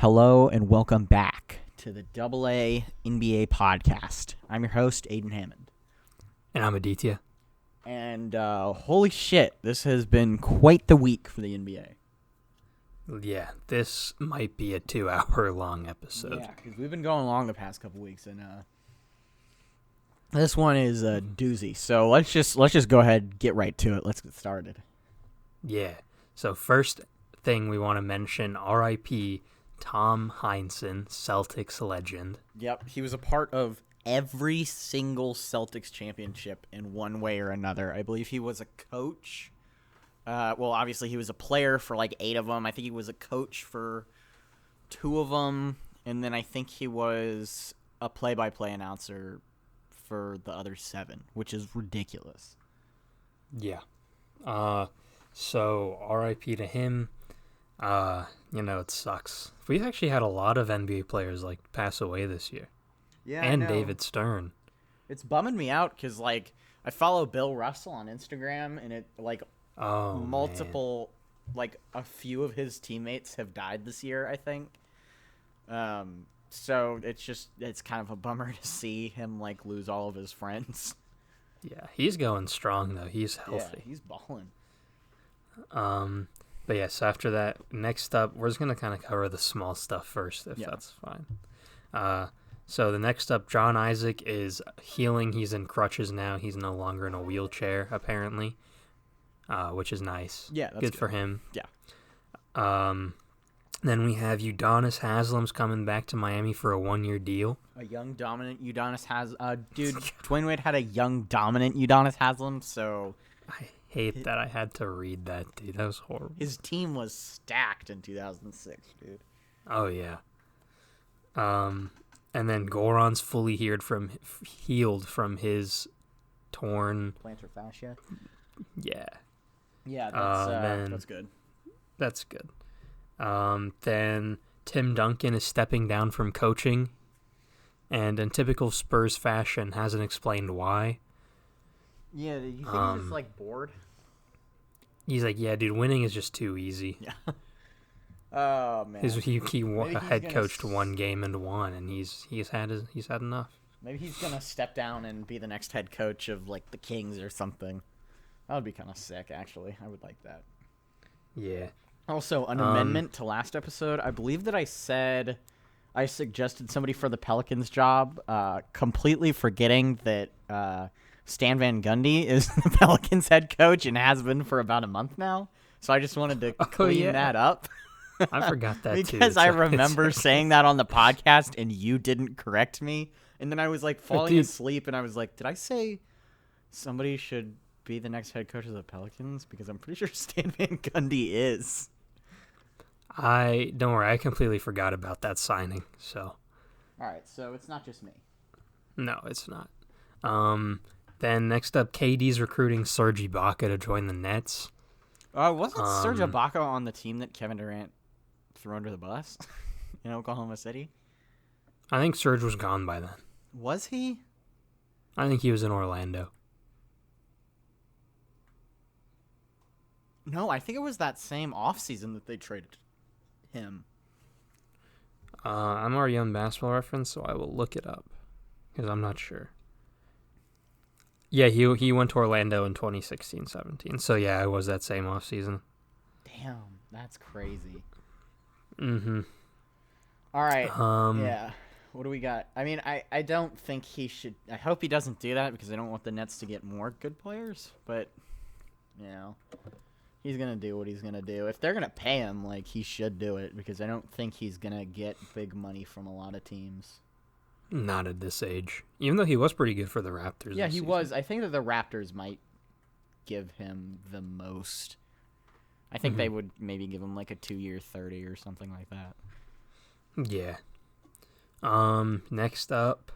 Hello and welcome back to the AA NBA podcast. I'm your host, Aiden Hammond. And I'm Aditya. And holy shit, this has been quite the week for the NBA. Yeah, this might be a 2-hour long episode. Yeah, because we've been going along the past couple weeks, and this one is a doozy. So let's just go ahead and get right to it. Let's get started. Yeah. So first thing we want to mention, R.I.P. Tom Heinsohn, Celtics legend. Yep, he was a part of every single Celtics championship in one way or another. I believe he was a coach. Well, obviously he was a player for like 8 of them. I think he was a coach for 2 of them. And then I think he was a play-by-play announcer for the other 7, which is ridiculous. Yeah. So R.I.P. to him. It sucks. We've actually had a lot of NBA players pass away this year. Yeah, and David Stern. It's bumming me out because I follow Bill Russell on Instagram, and it multiple man. A few of his teammates have died this year, I think. So it's kind of a bummer to see him lose all of his friends. Yeah, he's going strong though. He's healthy. Yeah, he's balling. But yes, after that, next up, we're just going to kind of cover the small stuff first, if that's fine. So the next up, John Isaac is healing. He's in crutches now. He's no longer in a wheelchair, apparently, which is nice. Yeah, that's good for him. Yeah. Then we have Udonis Haslem's coming back to Miami for a 1-year deal. A young, dominant Udonis Haslem. Dude, Dwayne Wade had a young, dominant Udonis Haslem, so... I hate that I had to read that, dude. That was horrible. His team was stacked in 2006, dude. Oh, yeah. And then Goran's fully healed from his torn... plantar fascia? Yeah. Yeah, that's good. That's good. Then Tim Duncan is stepping down from coaching, and in typical Spurs fashion, hasn't explained why. Yeah, do you think he's just bored? He's like, yeah, dude, winning is just too easy. Yeah. Oh man. He head coached 1 game and won, and he's had enough. Maybe he's gonna step down and be the next head coach of the Kings or something. That would be kind of sick, actually. I would like that. Yeah. Also, an amendment to last episode. I believe that I said I suggested somebody for the Pelicans job, completely forgetting that Stan Van Gundy is the Pelicans head coach and has been for about a month now. So I just wanted to clean that up. I forgot that too. Because I remember saying that on the podcast and you didn't correct me. And then I was falling asleep and I was like, did I say somebody should be the next head coach of the Pelicans? Because I'm pretty sure Stan Van Gundy is. Don't worry, I completely forgot about that signing. So. All right, so it's not just me. No, it's not. Then next up, KD's recruiting Serge Ibaka to join the Nets. Wasn't Serge Ibaka on the team that Kevin Durant threw under the bus in Oklahoma City? I think Serge was gone by then. Was he? I think he was in Orlando. No, I think it was that same offseason that they traded him. I'm already on Basketball Reference, so I will look it up because I'm not sure. Yeah, he went to Orlando in 2016-17. So, yeah, it was that same offseason. Damn, that's crazy. Mm-hmm. All right, yeah. What do we got? I mean, I don't think he should... I hope he doesn't do that because I don't want the Nets to get more good players. But, he's going to do what he's going to do. If they're going to pay him, he should do it because I don't think he's going to get big money from a lot of teams. Not at this age. Even though he was pretty good for the Raptors. Yeah, he was. I think that the Raptors might give him the most. I think they would maybe give him a 2-year 30 or something like that. Yeah. Next up,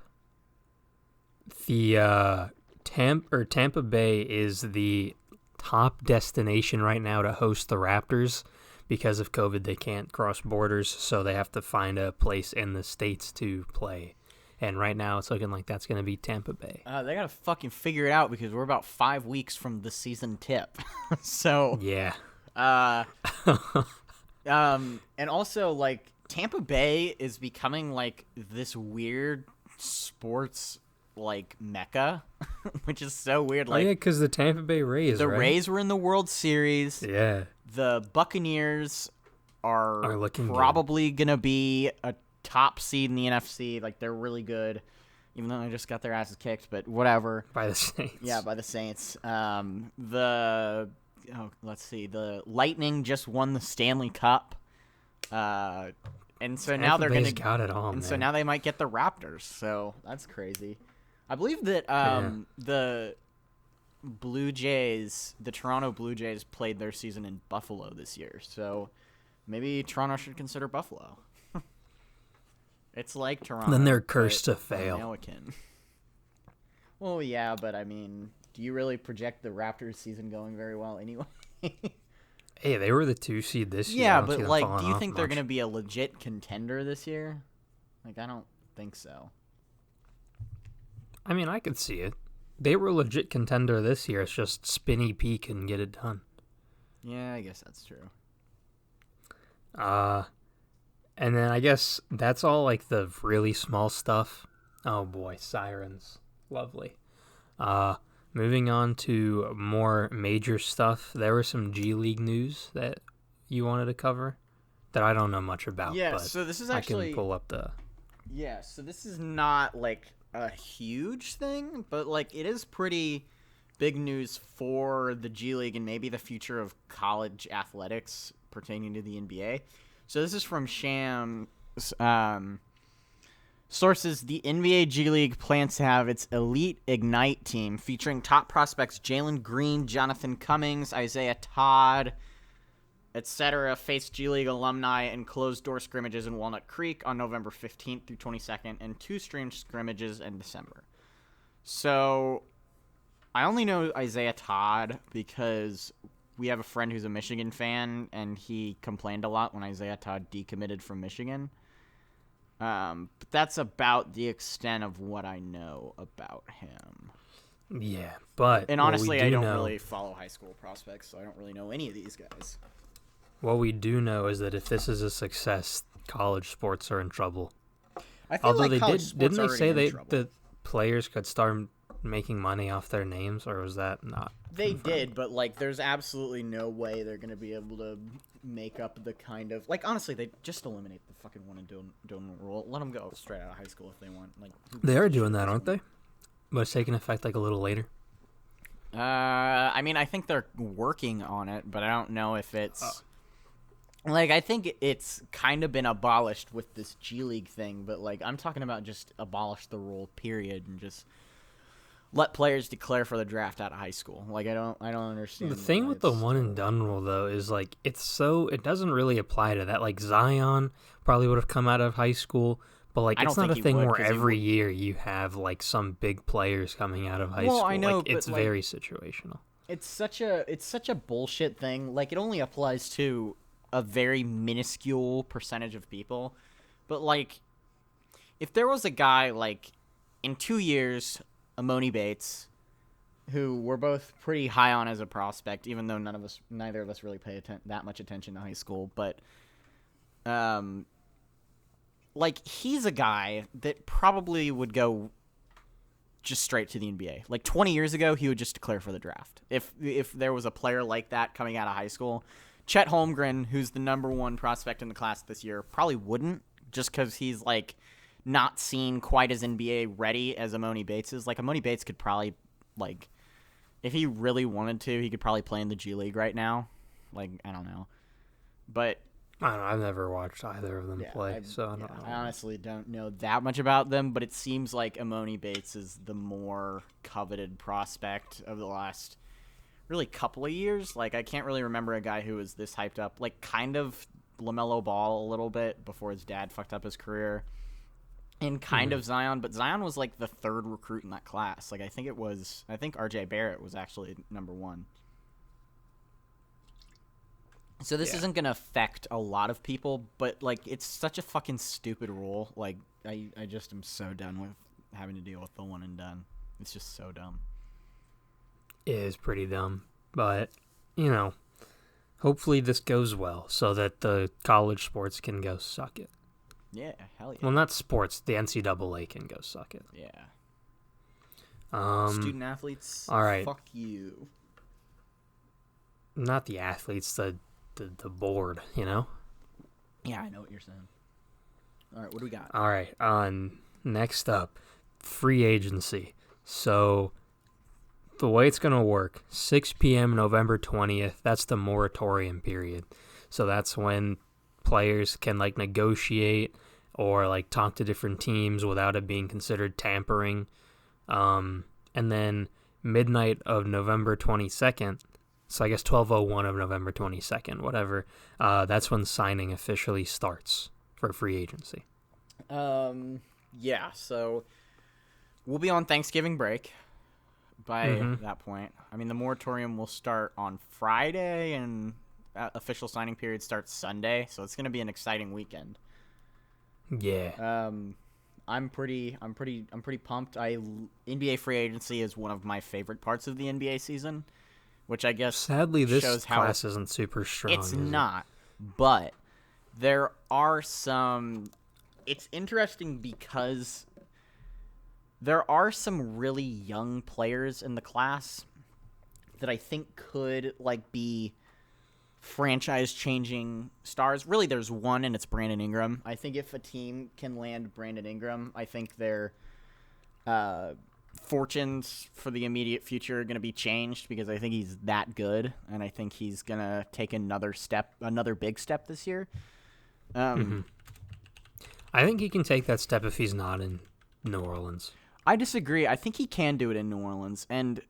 the Tampa Bay is the top destination right now to host the Raptors. Because of COVID, they can't cross borders, so they have to find a place in the States to play. And right now, it's looking like that's going to be Tampa Bay. They got to fucking figure it out because we're about 5 weeks from the season tip. So yeah. And also, like, Tampa Bay is becoming like this weird sports like mecca, which is so weird. Like, because the Tampa Bay Rays, the right? Rays were in the World Series. Yeah. The Buccaneers are looking probably gonna be a top seed in the NFC. Like, they're really good, even though they just got their asses kicked. But whatever. By the Saints. Yeah, by the Saints. The Lightning just won the Stanley Cup. And so now they're Bay's got it all, and man. so now they might get the Raptors. So that's crazy. I believe that the Blue Jays, the Toronto Blue Jays, played their season in Buffalo this year. So maybe Toronto should consider Buffalo. It's like Toronto. Then they're cursed to fail. American. Well, yeah, but I mean, do you really project the Raptors season going very well anyway? Hey, they were the 2 seed this year. Yeah, but like, do you think they're going to be a legit contender this year? Like, I don't think so. I mean, I could see it. They were a legit contender this year. It's just Spinny P couldn't get it done. Yeah, I guess that's true. And then I guess that's all like the really small stuff. Oh boy, sirens. Lovely. Moving on to more major stuff. There was some G League news that you wanted to cover that I don't know much about. Yeah, but so this is I actually... can pull up the... Yeah, so this is not, like, a huge thing, but, like, it is pretty big news for the G League and maybe the future of college athletics pertaining to the NBA. So this is from Shams. Sources, the NBA G League plans to have its Elite Ignite team featuring top prospects Jalen Green, Jonathan Cummings, Isaiah Todd, etc. face G League alumni in closed-door scrimmages in Walnut Creek on November 15th through 22nd and 2 streamed scrimmages in December. So I only know Isaiah Todd because we have a friend who's a Michigan fan, and he complained a lot when Isaiah Todd decommitted from Michigan. But that's about the extent of what I know about him. Yeah, but... And honestly, I don't really follow high school prospects, so I don't really know any of these guys. What we do know is that if this is a success, college sports are in trouble. I feel Although like didn't they say the players could start making money off their names, or was that not? They confirmed? did, but like, there's absolutely no way they're gonna be able to make up the kind of like. Honestly, they just eliminate the fucking one and done rule. Let them go straight out of high school if they want. Like, they are doing that, aren't they? But it's taking effect like a little later. I mean, I think they're working on it, but I don't know if it's. Like, I think it's kind of been abolished with this G League thing, but, like, I'm talking about just abolish the rule, period, and just let players declare for the draft out of high school. Like, I don't understand. The thing with the one and done rule, though, is, like, it doesn't really apply to that. Like, Zion probably would have come out of high school, but, like, it's not a thing where every year you have, like, some big players coming out of high school. I know, like, but, it's like, very situational. It's such a bullshit thing. Like, it only applies to a very minuscule percentage of people, but like, if there was a guy like in 2 years, Amoni Bates, who we're both pretty high on as a prospect, even though neither of us really pay that much attention to high school, but like, he's a guy that probably would go just straight to the NBA. Like 20 years ago, he would just declare for the draft. If there was a player like that coming out of high school. Chet Holmgren, who's the number 1 prospect in the class this year, probably wouldn't, just because he's, like, not seen quite as NBA ready as Amoni Bates is. Like, Amoni Bates could probably, like, if he really wanted to, he could probably play in the G League right now. Like, I don't know. But I don't know. I've never watched either of them play, so I don't know. I honestly don't know that much about them, but it seems like Amoni Bates is the more coveted prospect of the last really couple of years. Like, I can't really remember a guy who was this hyped up. Like, kind of LaMelo Ball a little bit before his dad fucked up his career, and kind of Zion, but Zion was like the 3rd recruit in that class. Like, I think RJ Barrett was actually number 1. So this isn't gonna affect a lot of people, but like, it's such a fucking stupid rule. Like, I just am so done with having to deal with the one and done. It's just so dumb. It is pretty dumb, but, you know, Hopefully this goes well so that the college sports can go suck it. Yeah, hell yeah. Well, not sports. The NCAA can go suck it. Yeah. Student athletes. All right. Fuck you. Not the athletes, the board, you know? Yeah, I know what you're saying. All right, what do we got? All right, next up, free agency. So the way it's going to work, 6 p.m. November 20th, that's the moratorium period. So that's when players can, like, negotiate or, like, talk to different teams without it being considered tampering. And then midnight of November 22nd, so I guess 12:01 of November 22nd, whatever, that's when signing officially starts for free agency. Yeah, so we'll be on Thanksgiving break by that point. I mean, the moratorium will start on Friday, and official signing period starts Sunday, so it's going to be an exciting weekend. Yeah. I'm pretty pumped. NBA free agency is one of my favorite parts of the NBA season, which I guess sadly this shows class isn't super strong. It's not, but there are some. It's interesting because there are some really young players in the class that I think could, like, be franchise-changing stars. Really, there's one, and it's Brandon Ingram. I think if a team can land Brandon Ingram, I think their fortunes for the immediate future are going to be changed, because I think he's that good, and I think he's going to take another big step this year. I think he can take that step if he's not in New Orleans. I disagree. I think he can do it in New Orleans, and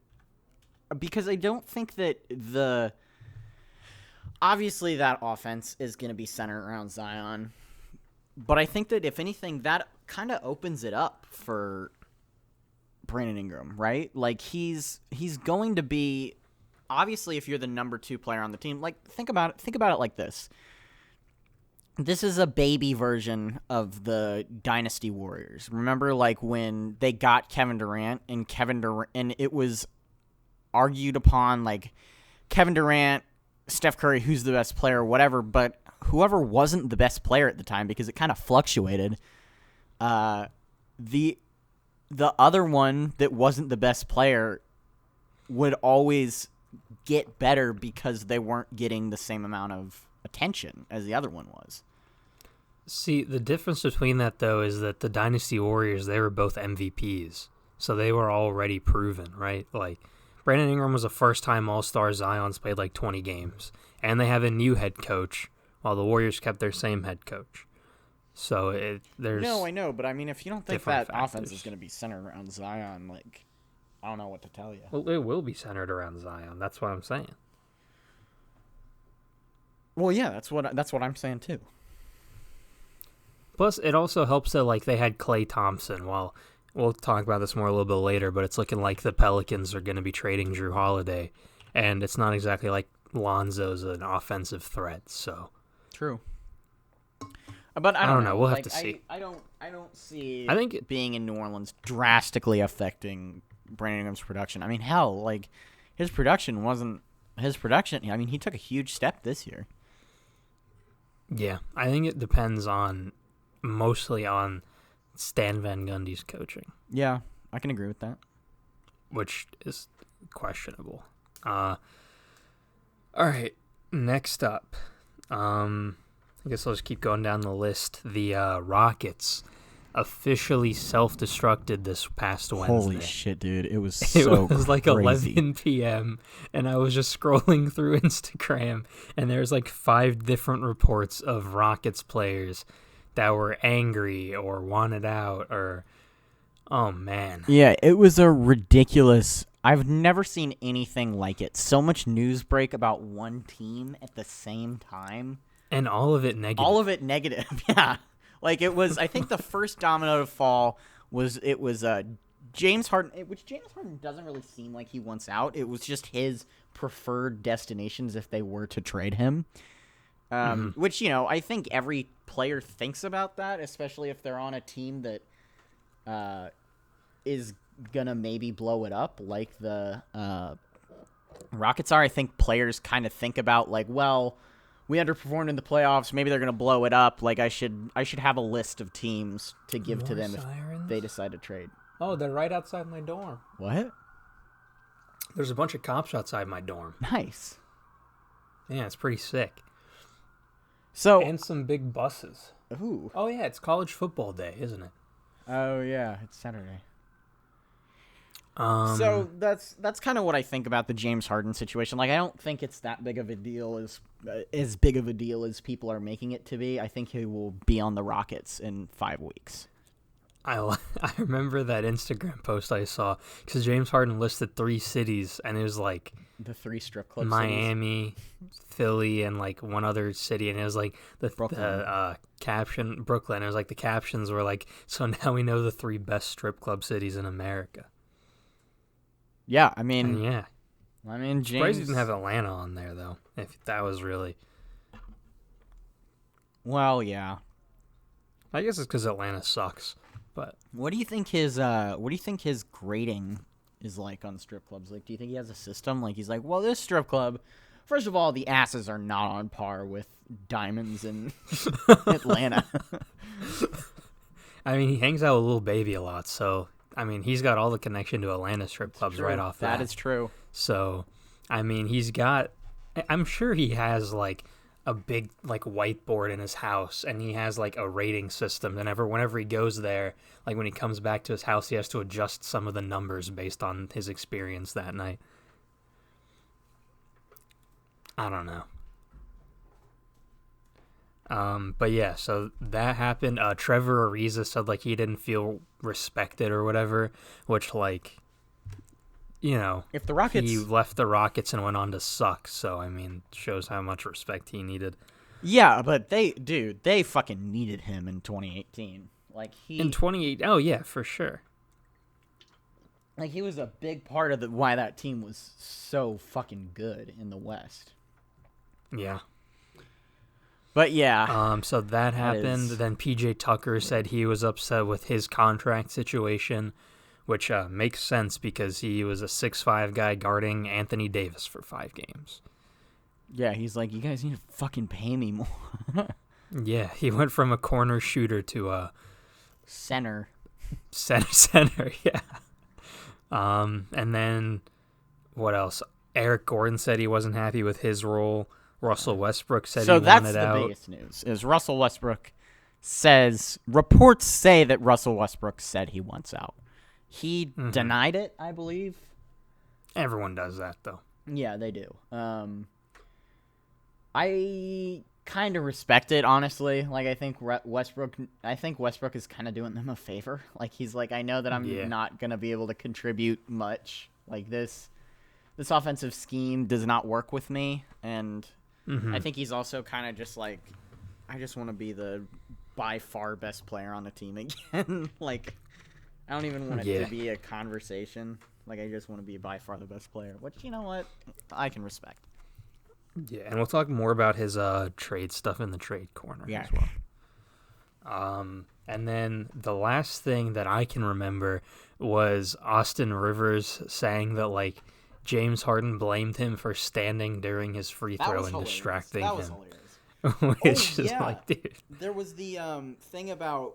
because I don't think that obviously that offense is going to be centered around Zion, but I think that if anything, that kind of opens it up for Brandon Ingram, right? Like, he's going to be, obviously, if you're the number 2 player on the team, like, think about it like this. This is a baby version of the Dynasty Warriors. Remember, like, when they got Kevin Durant, and it was argued upon, like, Kevin Durant, Steph Curry, who's the best player, whatever, but whoever wasn't the best player at the time, because it kind of fluctuated, the other one that wasn't the best player would always get better because they weren't getting the same amount of attention as the other one was. See, the difference between that, though, is that the Dynasty Warriors, they were both MVPs, so they were already proven, right? Like, Brandon Ingram was a first-time All-Star. Zion's played like 20 games, and they have a new head coach, while the Warriors kept their same head coach. So there's No, I know, but I mean, if you don't think that factors. offense is going to be centered around Zion, like, I don't know what to tell you. Well, it will be centered around Zion. That's what I'm saying. Well, yeah, that's what I'm saying too. Plus, it also helps that, like, they had Klay Thompson. Well, we'll talk about this more a little bit later, but it's looking like the Pelicans are going to be trading Drew Holiday, and it's not exactly like Lonzo's an offensive threat. So true. But I don't know. We'll like, have to see. I don't see. I think being in New Orleans drastically affecting Brandon Ingram's production. I mean, hell, like, his production wasn't his production. I mean, he took a huge step this year. Yeah, I think it depends mostly on Stan Van Gundy's coaching. Yeah, I can agree with that. Which is questionable. All right, next up. I guess I'll just keep going down the list. The Rockets officially self-destructed this past Wednesday. Holy shit, dude. It was so It was like crazy. 11 p.m., and I was just scrolling through Instagram, and there's like 5 different reports of Rockets players that were angry or wanted out or... Oh, man. Yeah, it was a ridiculous... I've never seen anything like it. So much news break about one team at the same time. And all of it negative. All of it negative, yeah. Like, it was, I think the first domino to fall was James Harden, which James Harden doesn't really seem like he wants out. It was just his preferred destinations if they were to trade him. Which, you know, I think every player thinks about that, especially if they're on a team that is going to maybe blow it up, like the Rockets are, I think players kind of think about like, well, we underperformed in the playoffs. Maybe they're going to blow it up. Like I should have a list of teams to give to them sirens? if they decide to trade. Oh, they're right outside my dorm. What? There's a bunch of cops outside my dorm. Nice. Yeah, it's pretty sick. So And some big buses. Ooh. Oh, yeah, it's college football day, isn't it? Oh yeah, it's Saturday. So that's kind of what I think about the James Harden situation. Like, I don't think it's that big of a deal as big of a deal as people are making it to be. I think he will be on the Rockets in 5 weeks. I remember that Instagram post I saw because James Harden listed 3 cities, and it was like The 3 strip club Miami, Philly, and like one other city, and it was like the Brooklyn. caption Brooklyn. It was like the captions were like, "So now we know the 3 best strip club cities in America." Yeah, I mean, And yeah, James. surprised he didn't have Atlanta on there though. If that was really, Well, yeah. I guess it's because Atlanta sucks. But What do you think his grading is like on strip clubs? Like, do you think he has a system? Like, he's like, well, this strip club, first of all, the asses are not on par with diamonds in Atlanta. I mean, he hangs out with Lil Baby a lot, so I mean, he's got all the connection to Atlanta strip clubs right off that. That is true. So, I mean, I'm sure he has like a big like whiteboard in his house, and he has like a rating system. And whenever he goes there, like when he comes back to his house, he has to adjust some of the numbers based on his experience that night. I don't know. But yeah, so that happened. Trevor Ariza said like he didn't feel respected or whatever, which like, you know, If the Rockets, he left the Rockets and went on to suck. So I mean, shows how much respect he needed. yeah, but they fucking needed him in 2018. Like In 28, oh yeah, for sure. like he was a big part of why that team was so fucking good in the West. Yeah. But yeah, So that happened. is- Then PJ Tucker said he was upset with his contract situation, which makes sense because he was a 6'5" guy guarding Anthony Davis for 5 games. yeah, he's like, you guys need to fucking pay me more. Yeah, he went from a corner shooter to a Center. center. Yeah. And then what else? Eric Gordon said he wasn't happy with his role. Russell Westbrook said he that's wanted the out. biggest news. Is Russell Westbrook reports say that Russell Westbrook said he wants out. He denied it, I believe. Everyone does that though. Yeah, they do. I kind of respect it, honestly. Like, I think Westbrook is kind of doing them a favor. Like, he's like, I know that I'm not gonna be able to contribute much. Like, this offensive scheme does not work with me, and I think he's also kind of just like, I just want to be the by far best player on the team again. Like, I don't even want it to be a conversation. Like, I just want to be by far the best player, which, you know what, I can respect. Yeah, and we'll talk more about his trade stuff in the trade corner as well. And then the last thing that I can remember was Austin Rivers saying that like James Harden blamed him for standing during his free throw and distracting him. That was hilarious. Which is like, dude. There was the thing about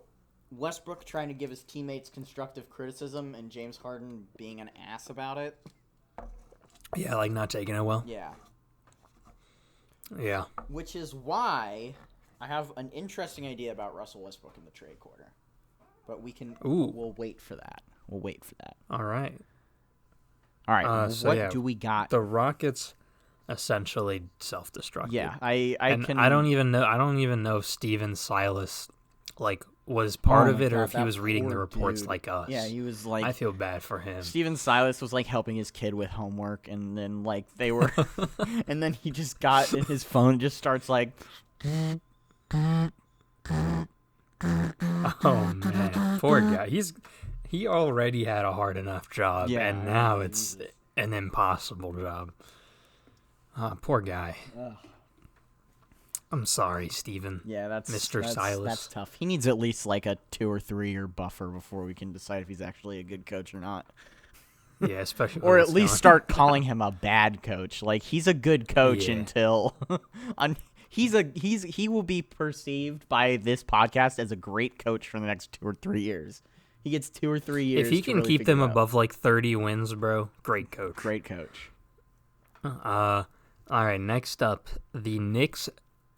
Westbrook trying to give his teammates constructive criticism and James Harden being an ass about it. Yeah, like not taking it well. Yeah. Yeah. Which is why I have an interesting idea about Russell Westbrook in the trade corner. But we'll wait for that. All right. All right. So do we got? The Rockets essentially self-destructed. Yeah, I don't even know if Steven Silas like was part of it or if he was reading the reports like us. Yeah, he was like, I feel bad for him. Steven Silas was like helping his kid with homework, and then like they were, and then he just got in his phone, and just starts like, oh man, poor guy. He already had a hard enough job, and now it's an impossible job. Poor guy. Ugh. I'm sorry, Steven. Yeah, Mr. Silas. That's tough. He needs at least like a 2 or 3 year buffer before we can decide if he's actually a good coach or not. Yeah, especially or at least start calling him a bad coach. Like, he's a good coach until he will be perceived by this podcast as a great coach for the next 2 or 3 years. He gets 2 or 3 years. If he can keep them above like 30 wins, bro, great coach. Great coach. All right, next up, the Knicks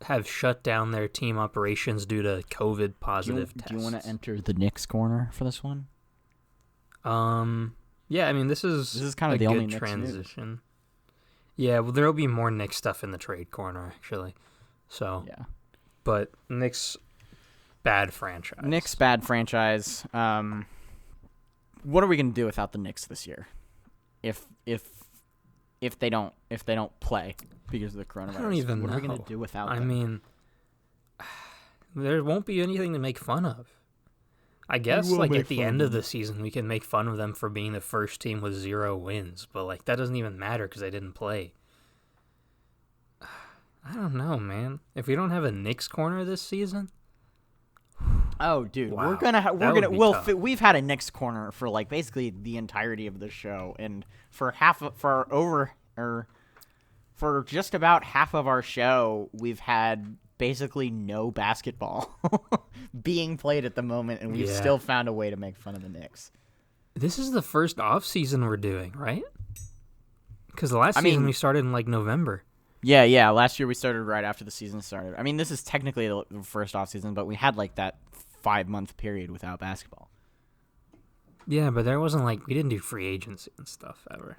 have shut down their team operations due to COVID positive tests. Do you want to enter the Knicks corner for this one? Yeah, I mean, this is kind of a the only good Knicks transition. news. Yeah, well, there'll be more Knicks stuff in the trade corner, actually. So, yeah. But Knicks, bad franchise. Knicks, bad franchise. What are we gonna do without the Knicks this year? If they don't play because of the coronavirus, I don't even know. What are we gonna do without them? I mean, there won't be anything to make fun of. I guess, like, at the end of the season, we can make fun of them for being the first team with 0 wins. But, like, that doesn't even matter because they didn't play. I don't know, man. If we don't have a Knicks corner this season... Oh, dude, wow. we've had a Knicks corner for, like, basically the entirety of the show. And for just about half of our show, we've had basically no basketball being played at the moment, and we've still found a way to make fun of the Knicks. This is the first off season we're doing, right? Because the last season we started in like November. Yeah. Last year we started right after the season started. I mean, this is technically the first off season, but we had like that 5-month period without basketball. Yeah, but there wasn't we didn't do free agency and stuff ever.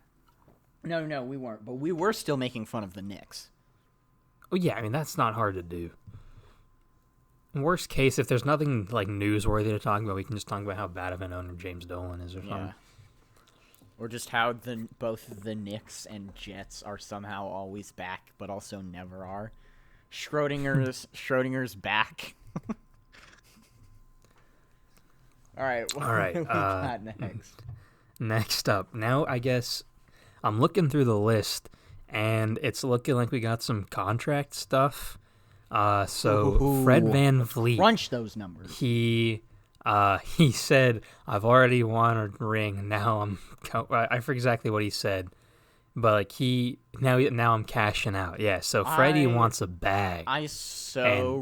No, we weren't. But we were still making fun of the Knicks. Oh, yeah, I mean, that's not hard to do. Worst case, if there's nothing, newsworthy to talk about, we can just talk about how bad of an owner James Dolan is or something. Yeah. Or just how both the Knicks and Jets are somehow always back, but also never are. Schrodinger's back. All right. What do we got next? Next up. Now, I guess I'm looking through the list, and it's looking like we got some contract stuff. So Fred VanVleet. Crunch those numbers. He said, "I've already won a ring. Now I forget exactly what he said, but now I'm cashing out." Yeah. So Freddie wants a bag. I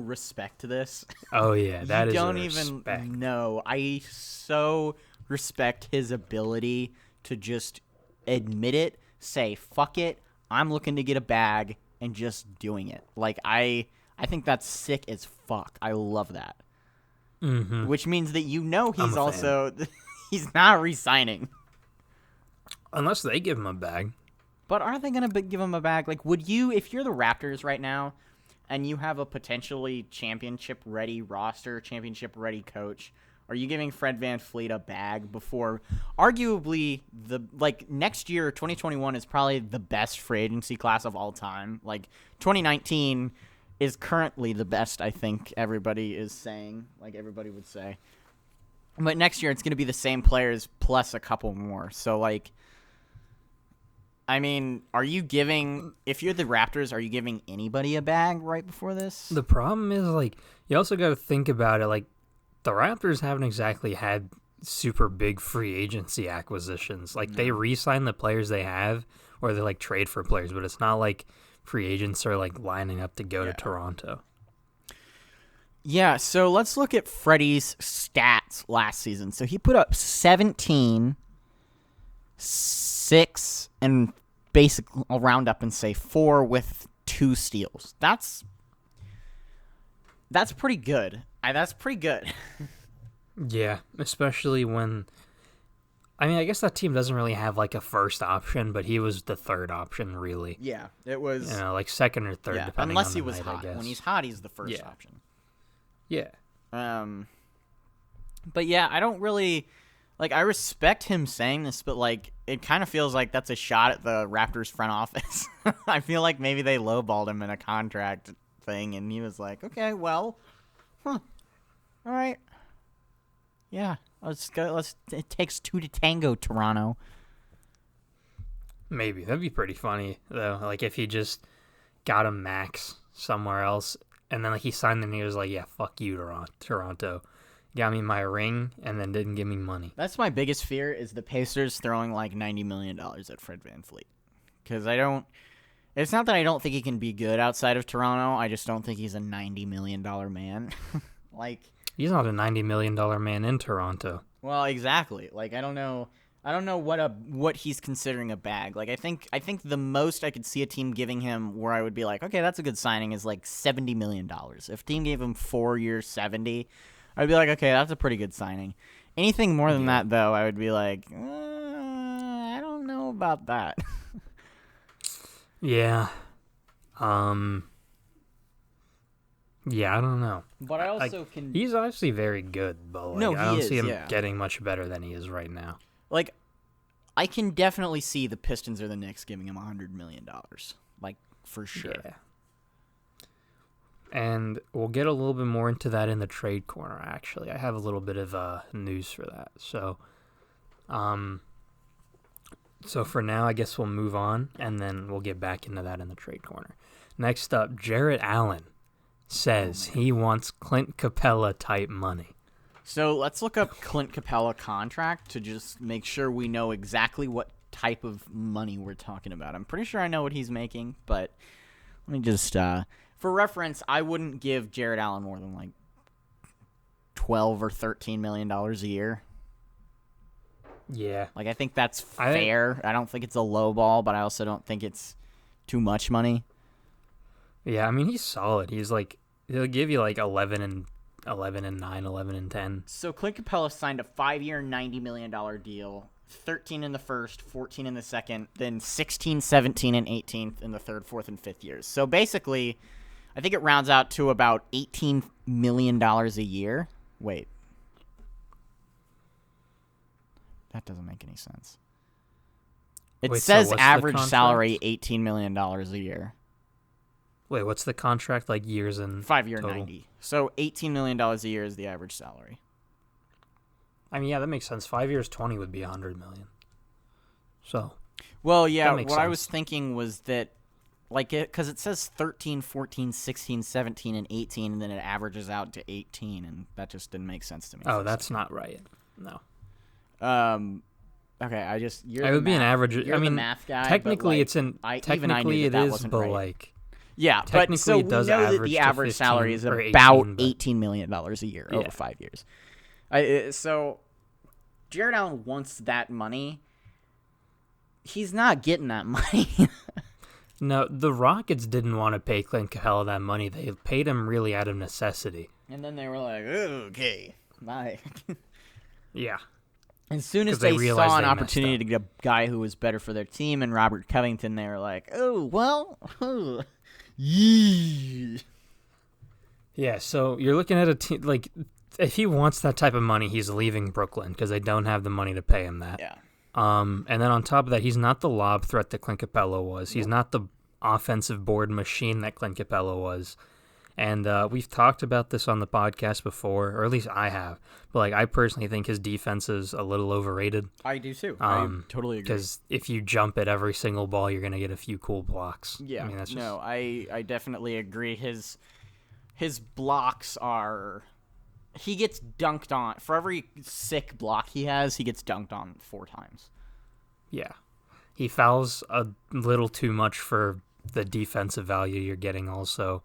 respect this. Oh yeah, that is. You don't even know. I so respect his ability to just admit it, say fuck it, I'm looking to get a bag, and just doing it. I think that's sick as fuck. I love that. Mm-hmm. Which means that he's also he's not re-signing. Unless they give him a bag. But aren't they going to give him a bag? Would you, if you're the Raptors right now and you have a potentially championship-ready roster, championship-ready coach, are you giving Fred VanVleet a bag before arguably next year, 2021 is probably the best free agency class of all time. 2019 is currently the best, I think everybody is saying, everybody would say. But next year, it's going to be the same players plus a couple more. So, I mean, if you're the Raptors, are you giving anybody a bag right before this? The problem is, you also got to think about it, the Raptors haven't exactly had super big free agency acquisitions. They re-sign the players they have, or they, trade for players, but it's not like free agents are lining up to go to Toronto. Yeah, so let's look at Freddie's stats last season. So he put up 17, 6, and basically I'll round up and say 4 with 2 steals. That's pretty good. That's pretty good. Yeah, especially when I guess that team doesn't really have a first option, but he was the third option, really. Yeah, it was. Second or third, depending unless on he the was night, hot. I guess. When he's hot, he's the first option. Yeah. But yeah, I don't really I respect him saying this, but it kind of feels like that's a shot at the Raptors front office. I feel like maybe they lowballed him in a contract thing, and he was like, okay, well, all right. Yeah, let's go. It takes 2 to tango, Toronto. Maybe. That'd be pretty funny, though. If he just got a max somewhere else, and then he signed and he was like, yeah, fuck you, Toronto. got me my ring and then didn't give me money. That's my biggest fear is the Pacers throwing like $90 million at Fred VanVleet. Because it's not that I don't think he can be good outside of Toronto. I just don't think he's a $90 million man. Like, he's not a $90 million man in Toronto. Well, exactly. Like, I don't know what he's considering a bag. Like, I think the most I could see a team giving him where I would be like, okay, that's a good signing is like $70 million. If a team gave him 4 years, 70, I'd be like, okay, that's a pretty good signing. Anything more than that, though, I would be like, I don't know about that. Yeah. Yeah, I don't know. But I also He's obviously very good, but like, I don't see him getting much better than he is right now. Like, I can definitely see the Pistons or the Knicks giving him $100 million. Like, for sure. Yeah. And we'll get a little bit more into that in the trade corner, actually. I have a little bit of news for that. So for now, I guess we'll move on, and then we'll get back into that in the trade corner. Next up, Jarrett Allen says he wants Clint Capella type money. So let's look up Clint Capella contract to just make sure we know exactly what type of money we're talking about. I'm pretty sure I know what he's making, but let me just, for reference, I wouldn't give Jarrett Allen more than like $12 or $13 million a year. Yeah. Like, I think that's fair. I don't think it's a low ball, but I also don't think it's too much money. Yeah, I mean, he's solid. He's like, he'll give you like 11 and 9, 11 and 10. So Clint Capella signed a 5-year, $90 million deal, 13 in the first, 14 in the second, then 16, 17, and 18th in the third, fourth, and fifth years. So basically, I think it rounds out to about $18 million a year. Wait. That doesn't make any sense. It says average salary $18 million a year. Wait, what's the contract, like years and 5-year total? 90. So $18 million a year is the average salary. I mean, yeah, that makes sense. 5 years, 20 would be $100 million. So, well, yeah, what sense. I was thinking was that, like, because it says 13, 14, 16, 17, and 18, and then it averages out to 18, and that just didn't make sense to me. Oh, that's not right. No. Okay, it would be an average. You're I mean, the math guy, technically, like, it's an. I technically, knew that it is, wasn't but right. like. Yeah, but so we know that the average salary is about $18 million a year over 5 years. So Jarrett Allen wants that money. He's not getting that money. No, the Rockets didn't want to pay Clint Capella that money. They paid him really out of necessity. And then they were like, okay, bye. Yeah. As soon as they saw an opportunity to get a guy who was better for their team and Robert Covington, they were like, yee. Yeah, so you're looking at a team, like, if he wants that type of money, he's leaving Brooklyn because they don't have the money to pay him that. Yeah. And then on top of that, he's not the lob threat that Clint Capella was. He's not the offensive board machine that Clint Capella was. And we've talked about this on the podcast before, or at least I have. But like, I personally think his defense is a little overrated. I do too. I totally agree. Because if you jump at every single ball, you're going to get a few cool blocks. Yeah. I mean, that's just... No, I definitely agree. His blocks are... He gets dunked on. For every sick block he has, he gets dunked on 4 times. Yeah. He fouls a little too much for the defensive value you're getting also.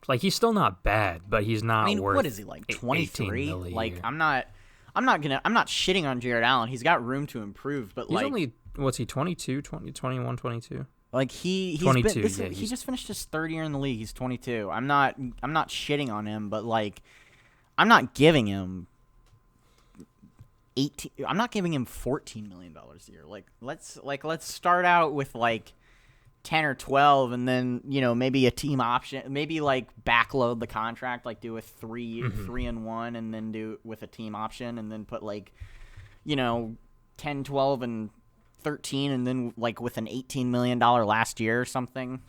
Like, he's still not bad, but he's not worth... what is he, like, 23? Like, I'm not shitting on Jarrett Allen. He's got room to improve, but he's only, what's he, 22, 21, 22? Like, he's 22, he just finished his 3rd year in the league. He's 22. I'm not shitting on him, but, like, I'm not giving him 18. I'm not giving him $14 million a year. Let's start out with, like, 10 or 12, and then, maybe a team option, maybe like backload the contract, like do a 3-and-1, and then do with a team option, and then put like, 10, 12, and 13, and then like with an $18 million last year or something.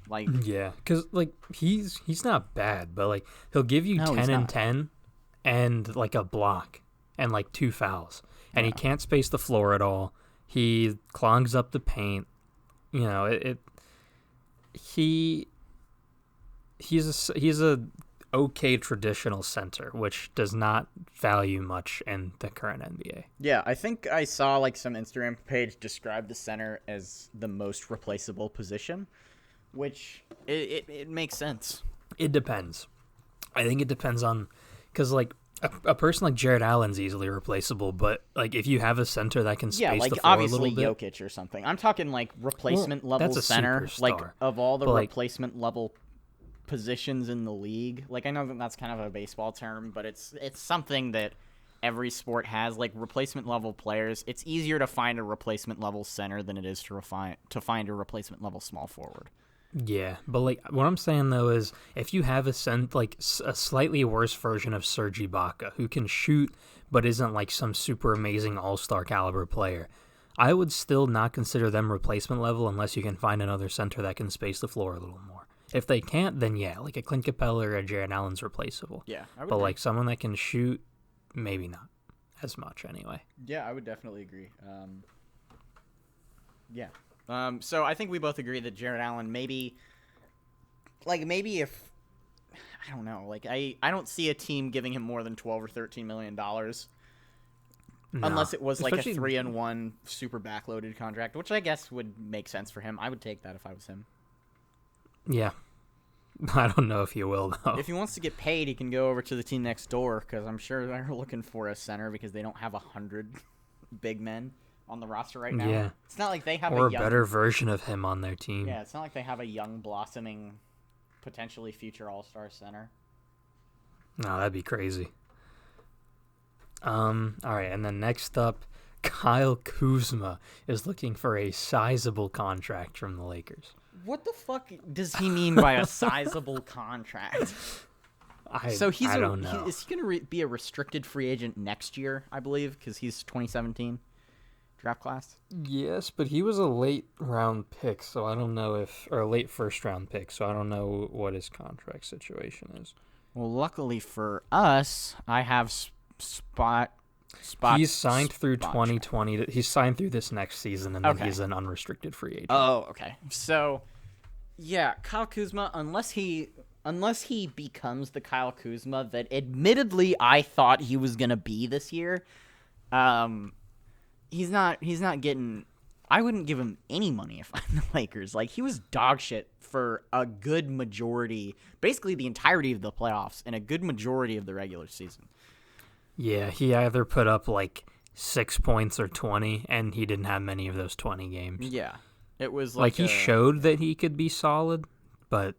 Like, yeah, because like he's not bad, but like he'll give you 10 and 10 and like a block and like 2 fouls, and he can't space the floor at all. He clogs up the paint. He's a okay traditional center, which does not value much in the current NBA. Yeah, I think I saw like some Instagram page describe the center as the most replaceable position, which it makes sense. It depends. I think it depends on, because like a person like Jared Allen's easily replaceable, but like if you have a center that can space like the floor a obviously little bit, Jokic or something. I'm talking like replacement level that's a center, superstar. like of all the But, like, replacement level positions in the league. Like I know that that's kind of a baseball term, but it's something that every sport has. Like replacement level players, it's easier to find a replacement level center than it is to find a replacement level small forward. Yeah, but like what I'm saying though is if you have a slightly worse version of Serge Ibaka who can shoot but isn't like some super amazing all-star caliber player, I would still not consider them replacement level unless you can find another center that can space the floor a little more. If they can't, then yeah, like a Clint Capella or a Jared Allen's replaceable. Yeah, I would but agree. like someone that can shoot, maybe not as much anyway. Yeah, I would definitely agree. Yeah. So I think we both agree that Jared Allen maybe if I don't know, like I don't see a team giving him more than $12 or $13 million unless it was like a 3-1 super backloaded contract, which I guess would make sense for him. I would take that if I was him. Yeah. I don't know if he will though. If he wants to get paid, he can go over to the team next door because I'm sure they're looking for a center because they don't have 100 big men on the roster right now. Yeah. It's not like they have or a young, better version of him on their team. Yeah, it's not like they have a young, blossoming, potentially future All-Star center. No, that'd be crazy. All right, and then next up, Kyle Kuzma is looking for a sizable contract from the Lakers. What the fuck does he mean by a sizable contract? I don't know. Is he going to be a restricted free agent next year, I believe, because he's 2017 draft class? Yes, but he was a late round pick, so I don't know or a late first round pick, so I don't know what his contract situation is. Well, luckily for us, I have spot. He's signed through 2020. He's signed through this next season, and then he's an unrestricted free agent. Oh, okay. So, yeah, Kyle Kuzma, unless he becomes the Kyle Kuzma that admittedly I thought he was gonna be this year, he's not getting. I wouldn't give him any money if I'm the Lakers. Like, he was dog shit for a good majority, basically the entirety of the playoffs and a good majority of the regular season. Yeah, he either put up like 6 points or 20, and he didn't have many of those 20 games. Yeah, it was like he showed that he could be solid, but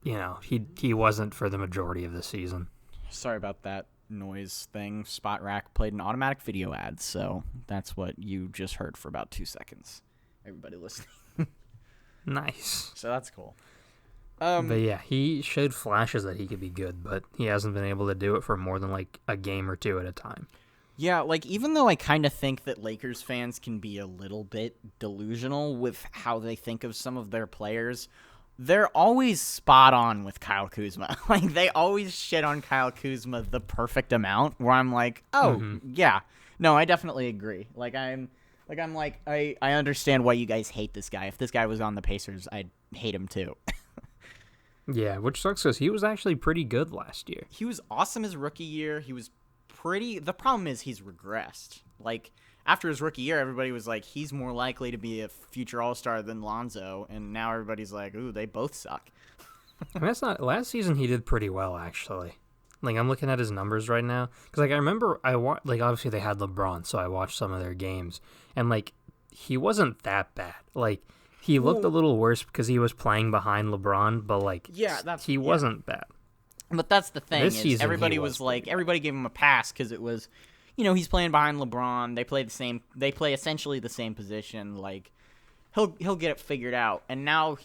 you know he wasn't for the majority of the season. Sorry about that noise thing. Spot Rack played an automatic video ad, so that's what you just heard for about 2 seconds. Everybody listening. Nice. So that's cool. But yeah, he showed flashes that he could be good, but he hasn't been able to do it for more than like a game or two at a time. Yeah, like even though I kind of think that Lakers fans can be a little bit delusional with how they think of some of their players, they're always spot on with Kyle Kuzma. Like they always shit on Kyle Kuzma the perfect amount where I'm like, oh, yeah. No, I definitely agree. I understand why you guys hate this guy. If this guy was on the Pacers, I'd hate him too. Yeah, which sucks because he was actually pretty good last year. He was awesome his rookie year. He was pretty. The problem is he's regressed. Like, after his rookie year, everybody was like, he's more likely to be a future All-Star than Lonzo. And now everybody's like, ooh, they both suck. I mean, that's not. Last season, he did pretty well, actually. Like, I'm looking at his numbers right now. Because, like, I remember obviously they had LeBron, so I watched some of their games. And, like, he wasn't that bad. Like, he looked a little worse because he was playing behind LeBron, but like, he wasn't bad. But that's the thing. This season, everybody was like, everybody gave him a pass because it was, he's playing behind LeBron. They play essentially the same position. Like, he'll get it figured out. And now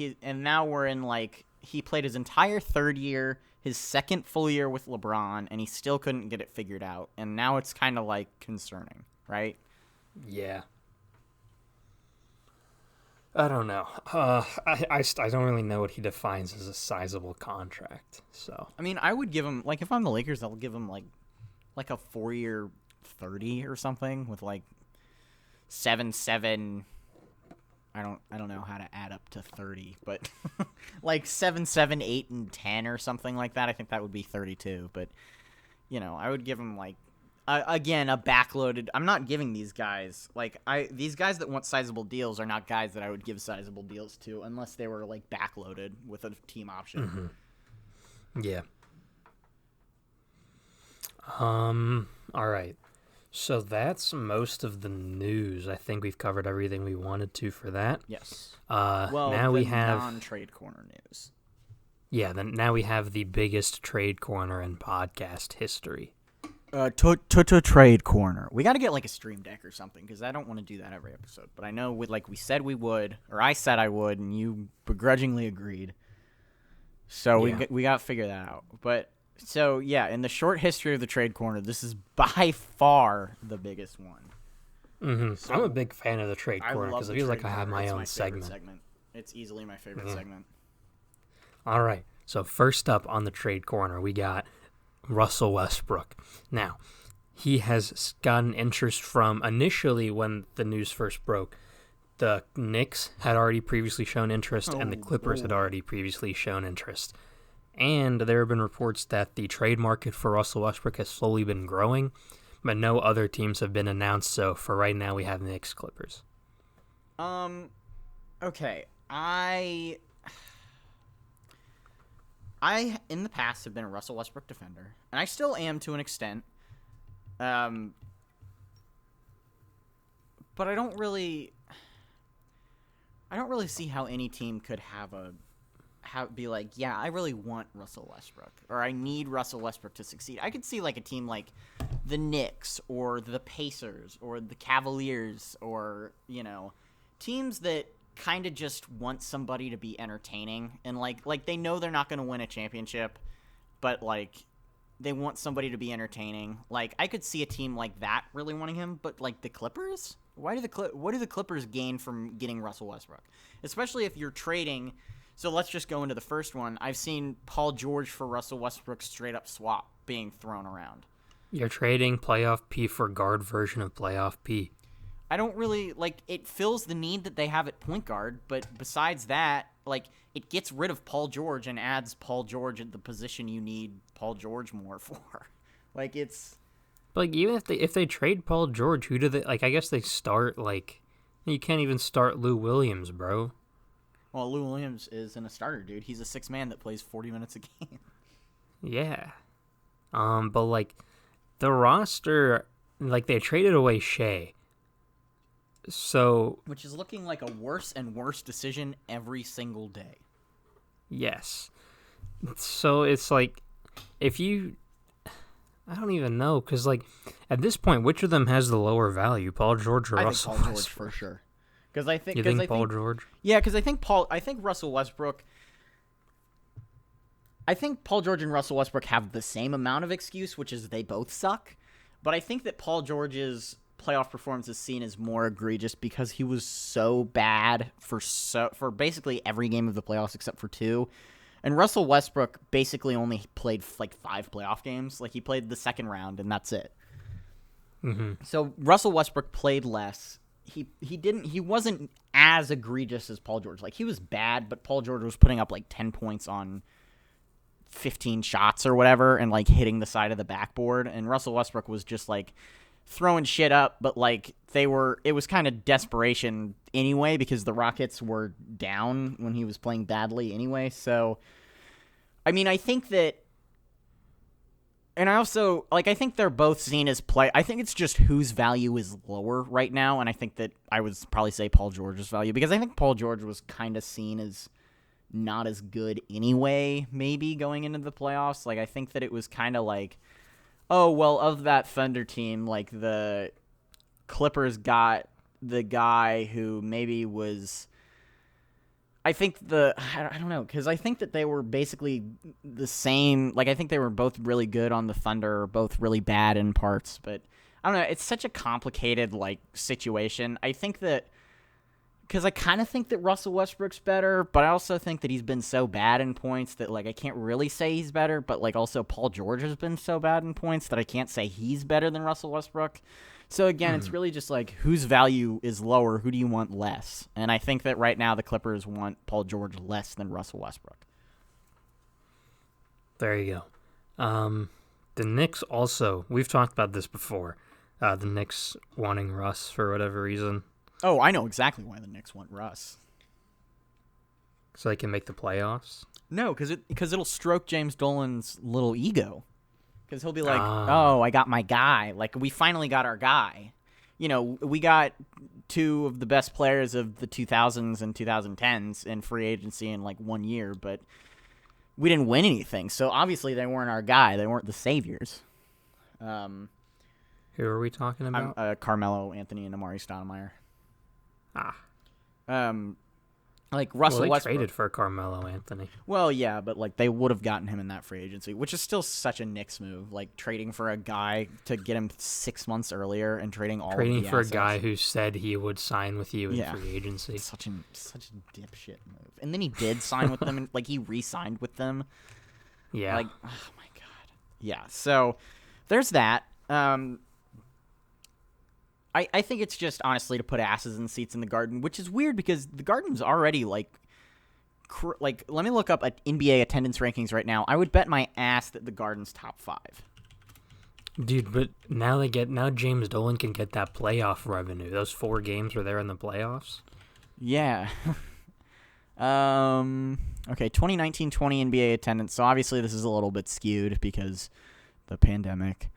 we're in like he played his entire third year, his second full year with LeBron, and he still couldn't get it figured out. And now it's kind of like concerning, right? Yeah. I don't know. I don't really know what he defines as a sizable contract. So I mean, I would give him like if I'm the Lakers, I'll give him like a 4-year 30 or something with like 7-7 I don't know how to add up to 30, but like 7, 7, 8, and 10 or something like that. I think that would be 32. But I would give him like again a backloaded. I'm not giving these guys these guys that want sizable deals are not guys that I would give sizable deals to unless they were like backloaded with a team option. Mm-hmm. Yeah. All right. So that's most of the news. I think we've covered everything we wanted to for that. Yes. Now we have non-trade corner news. Yeah, now we have the biggest trade corner in podcast history. Trade corner. We got to get like a stream deck or something because I don't want to do that every episode. But I know we said we would, or I said I would, and you begrudgingly agreed. So we got to figure that out. But so yeah, in the short history of the trade corner, this is by far the biggest one. Mm-hmm. So I'm a big fan of the trade corner because it feels like I have my own segment. It's easily my favorite segment. All right. So first up on the trade corner, we got Russell Westbrook. Now, he has gotten interest from initially when the news first broke. The Knicks had already previously shown interest, and the Clippers had already previously shown interest. And there have been reports that the trade market for Russell Westbrook has slowly been growing, but no other teams have been announced. So for right now, we have Knicks, Clippers. Okay. I in the past have been a Russell Westbrook defender, and I still am to an extent. But I don't really see how any team could be like, yeah, I really want Russell Westbrook, or I need Russell Westbrook to succeed. I could see like a team like the Knicks or the Pacers or the Cavaliers or, teams that kind of just want somebody to be entertaining and like they know they're not going to win a championship, but like they want somebody to be entertaining. Like I could see a team like that really wanting him, but like the Clippers, what do the Clippers gain from getting Russell Westbrook? Especially if you're trading. So let's just go into the first one. I've seen Paul George for Russell Westbrook straight up swap being thrown around. You're trading playoff P for guard version of playoff P. I don't really it fills the need that they have at point guard, but besides that, it gets rid of Paul George and adds Paul George at the position you need Paul George more for. It's even if they trade Paul George, who do they I guess they start you can't even start Lou Williams, bro. Well, Lou Williams isn't a starter, dude. He's a sixth man that plays 40 minutes a game. Yeah. But the roster, they traded away Shea. So, which is looking like a worse and worse decision every single day. Yes. So it's if you, I don't even know, because at this point, which of them has the lower value, Paul George or Russell? I think Paul George for sure. Because I think you think Paul George? Yeah, because I think Russell Westbrook. I think Paul George and Russell Westbrook have the same amount of excuse, which is they both suck. But I think that Paul George's playoff performance is seen as more egregious because he was so bad for basically every game of the playoffs except for 2. And Russell Westbrook basically only played 5 playoff games. He played the second round and that's it. Mm-hmm. So Russell Westbrook played less. He wasn't as egregious as Paul George. He was bad, but Paul George was putting up 10 points on 15 shots or whatever and hitting the side of the backboard, and Russell Westbrook was just throwing shit up, but it was kind of desperation anyway because the Rockets were down when he was playing badly anyway. So I mean, I think that, and I also I think they're both seen as I think it's just whose value is lower right now, and I think that I would probably say Paul George's value because I think Paul George was kind of seen as not as good anyway, maybe going into the playoffs. I think that it was kind of oh, well, of that Thunder team, the Clippers got the guy who maybe was, I don't know, because I think that they were basically the same. I think they were both really good on the Thunder, both really bad in parts. But I don't know. It's such a complicated, situation. I think that because I kind of think that Russell Westbrook's better, but I also think that he's been so bad in points that, like, I can't really say he's better, but, like, also Paul George has been so bad in points that I can't say he's better than Russell Westbrook. So, again, it's really just, like, whose value is lower, who do you want less? And I think that right now the Clippers want Paul George less than Russell Westbrook. There you go. The Knicks also, we've talked about this before, the Knicks wanting Russ for whatever reason. Oh, I know exactly why the Knicks want Russ. So they can make the playoffs? No, because it'll stroke James Dolan's little ego. Because he'll be like, oh, I got my guy. Like, we finally got our guy. You know, we got two of the best players of the 2000s and 2010s in free agency in, like, 1 year, but we didn't win anything. So, obviously, they weren't our guy. They weren't the saviors. Who are we talking about? Carmelo Anthony and Amari Stoudemire. Ah. Like Russell Westbrook. Traded for Carmelo Anthony. Well, yeah, but like they would have gotten him in that free agency, which is still such a Knicks move. Like trading for a guy to get him 6 months earlier and trading for assets. A guy who said he would sign with you in free agency. Such a dipshit move. And then he did sign with them, and like he re-signed with them. Yeah. Like, oh my god. Yeah. So there's that. I think it's just, honestly, to put asses in seats in the Garden, which is weird because the Garden's already, like, let me look up at NBA attendance rankings right now. I would bet my ass that the Garden's top 5. Dude, but now James Dolan can get that playoff revenue. Those 4 games where they're in the playoffs. Yeah. Okay, 2019-20 NBA attendance. So, obviously, this is a little bit skewed because the pandemic.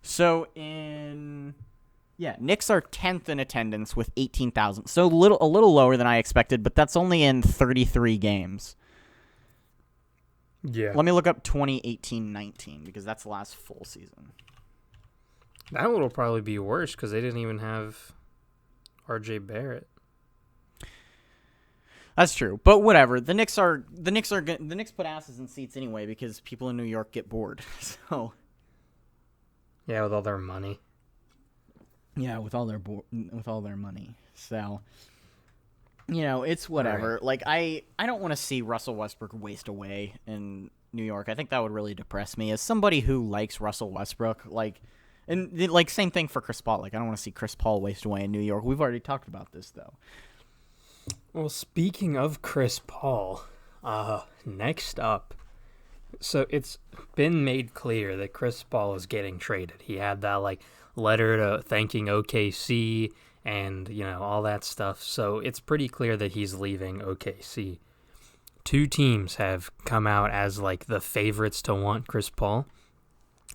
So Knicks are 10th in attendance with 18,000. So a little lower than I expected, but that's only in 33 games. Yeah. Let me look up 2018-19 because that's the last full season. That will probably be worse because they didn't even have RJ Barrett. That's true, but whatever. The Knicks put asses in seats anyway because people in New York get bored. So. Yeah, with all their money. Yeah, with all their money. So, you know, it's whatever. Right. Like, I don't want to see Russell Westbrook waste away in New York. I think that would really depress me. As somebody who likes Russell Westbrook, like, and like same thing for Chris Paul. Like, I don't want to see Chris Paul waste away in New York. We've already talked about this, though. Well, speaking of Chris Paul, next up. So it's been made clear that Chris Paul is getting traded. He had that like letter thanking OKC and, you know, all that stuff. So it's pretty clear that he's leaving OKC. 2 teams have come out as like the favorites to want Chris Paul.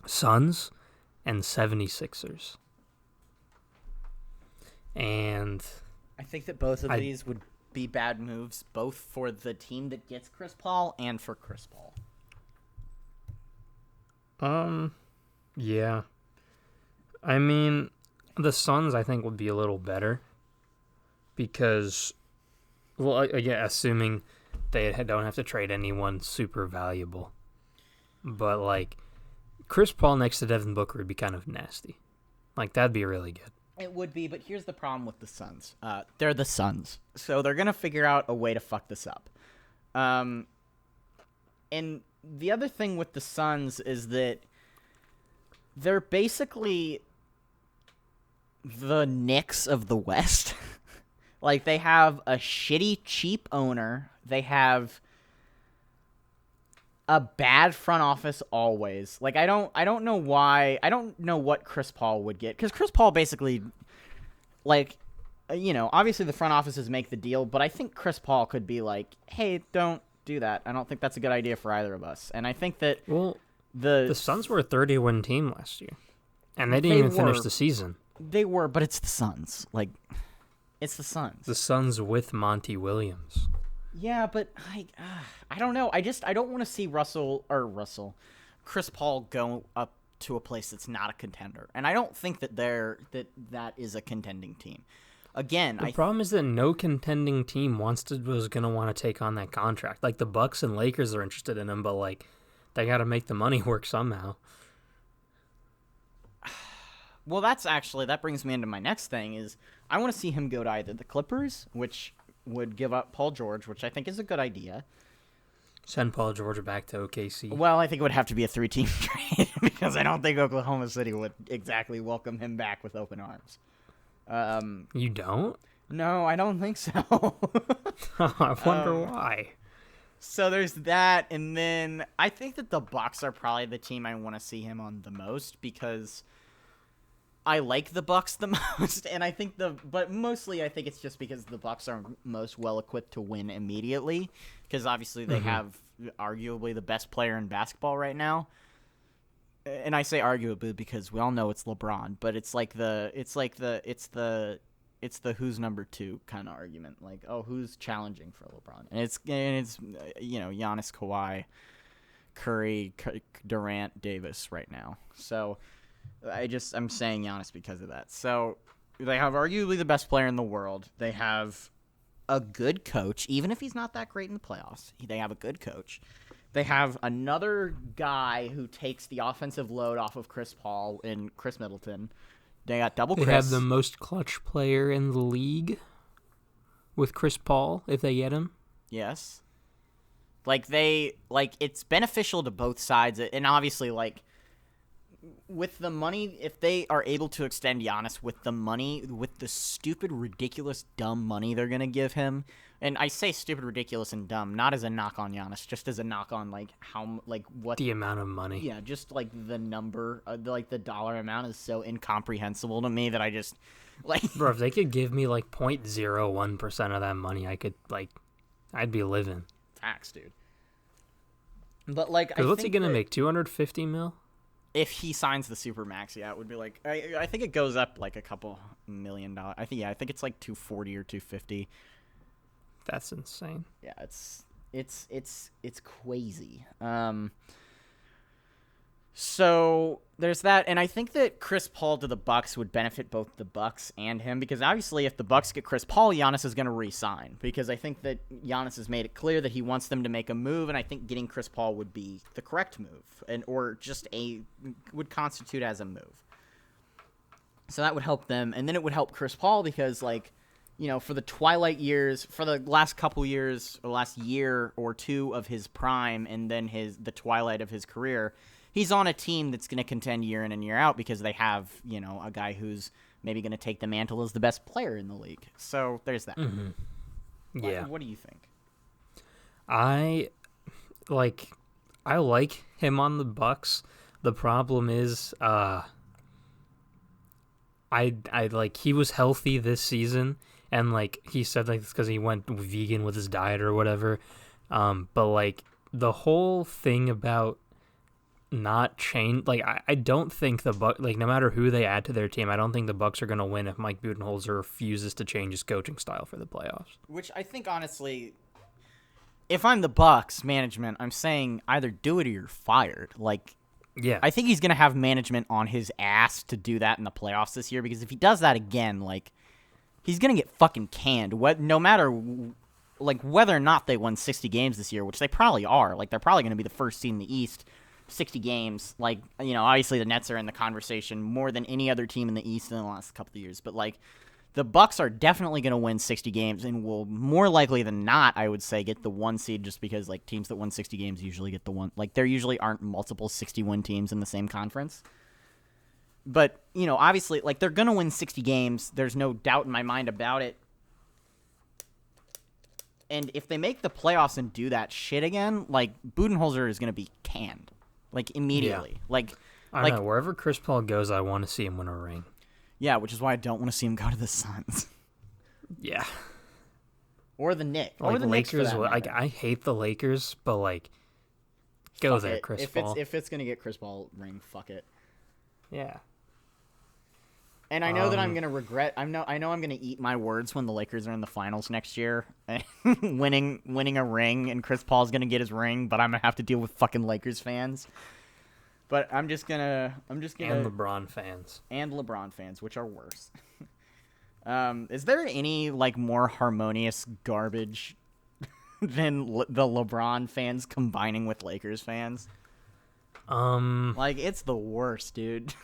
Suns and 76ers. And I think that both of these would be bad moves, both for the team that gets Chris Paul and for Chris Paul. Yeah. I mean, the Suns, I think, would be a little better because, well, again, assuming they don't have to trade anyone super valuable. But, like, Chris Paul next to Devin Booker would be kind of nasty. Like, that'd be really good. It would be, but here's the problem with the Suns. They're the Suns, so they're going to figure out a way to fuck this up. And the other thing with the Suns is that they're basically the Knicks of the West. Like, they have a shitty, cheap owner. They have a bad front office always. Like, I don't know why. I don't know what Chris Paul would get. Because Chris Paul basically, like, you know, obviously the front offices make the deal. But I think Chris Paul could be like, hey, don't do that. I don't think that's a good idea for either of us. And I think that the Suns were a 30-win team last year, and they didn't even finish the season. They were, but it's the Suns. Like, it's the Suns. The Suns with Monty Williams. Yeah, but I don't know. I don't want to see Chris Paul go up to a place that's not a contender, and I don't think that that is a contending team. Again, the problem is that no contending team was going to want to take on that contract. Like, the Bucks and Lakers are interested in him, but, like, they got to make the money work somehow. Well, that brings me into my next thing is I want to see him go to either the Clippers, which would give up Paul George, which I think is a good idea. Send Paul George back to OKC. Well, I think it would have to be a 3-team trade because I don't think Oklahoma City would exactly welcome him back with open arms. You don't? No, I don't think so. I wonder why. So there's that, and then I think that the Bucks are probably the team I want to see him on the most because I like the Bucks the most, and but mostly I think it's just because the Bucks are most well equipped to win immediately, because obviously they have arguably the best player in basketball right now. And I say arguably because we all know it's LeBron, but it's the who's number 2 kind of argument, like, oh, who's challenging for LeBron, and it's Giannis, Kawhi, Curry, Durant, Davis right now. So I'm saying Giannis because of that. So they have arguably the best player in the world. They have a good coach, even if he's not that great in the playoffs. They have a good coach. They have another guy who takes the offensive load off of Chris Paul and Chris Middleton. They got double Chris. They have the most clutch player in the league with Chris Paul if they get him. Yes. It's beneficial to both sides, and obviously, with the money, if they are able to extend Giannis with the money, with the stupid, ridiculous, dumb money they're going to give him, and I say stupid, ridiculous, and dumb, not as a knock on Giannis, just as a knock on, what... The amount of money. Yeah, just, the number, the dollar amount is so incomprehensible to me that I just, Bro, if they could give me, 0.01% of that money, I could, I'd be living. Facts, dude. But, I think what's he going to make, $250 million? If he signs the Supermax, yeah, it would be I think it goes up a couple $1 million. I think it's 240 or 250. That's insane. Yeah, it's crazy. So there's that, and I think that Chris Paul to the Bucks would benefit both the Bucks and him, because obviously if the Bucks get Chris Paul, Giannis is going to re-sign, because I think that Giannis has made it clear that he wants them to make a move, and I think getting Chris Paul would be the correct move, or just would constitute as a move. So that would help them, and then it would help Chris Paul because for the twilight years, for the last couple years, or last year or two of his prime, and then the twilight of his career, he's on a team that's going to contend year in and year out because they have, a guy who's maybe going to take the mantle as the best player in the league. So there's that. Mm-hmm. Yeah. What do you think? I like him on the Bucks. The problem is, he was healthy this season, and he said it's because he went vegan with his diet or whatever. But the whole thing about not change, I don't think the Bucks, no matter who they add to their team, I don't think the Bucks are going to win if Mike Budenholzer refuses to change his coaching style for the playoffs. Which I think, honestly, if I'm the Bucks management, I'm saying either do it or you're fired. Yeah, I think he's going to have management on his ass to do that in the playoffs this year, because if he does that again, he's going to get fucking canned. No matter whether or not they won 60 games this year, which they probably are. They're probably going to be the first seed in the East. 60 games, obviously the Nets are in the conversation more than any other team in the East in the last couple of years, but the Bucks are definitely going to win 60 games and will more likely than not, I would say, get the 1 seed, just because teams that win 60 games usually get the 1. There usually aren't multiple 60-win teams in the same conference. But, obviously, they're going to win 60 games. There's no doubt in my mind about it. And if they make the playoffs and do that shit again, Budenholzer is going to be canned. Immediately. Yeah. I don't know. Wherever Chris Paul goes, I want to see him win a ring. Yeah, which is why I don't want to see him go to the Suns. Yeah. Or the Knicks. Or the Lakers. Knicks, I hate the Lakers, but go there, Chris Paul. If it's gonna get Chris Paul ring, fuck it. Yeah. And I know that I'm gonna regret. I know I'm gonna eat my words when the Lakers are in the finals next year, winning a ring, and Chris Paul's gonna get his ring, but I'm gonna have to deal with fucking Lakers fans. But I'm just gonna. And LeBron fans, which are worse. Is there any more harmonious garbage than the LeBron fans combining with Lakers fans? It's the worst, dude.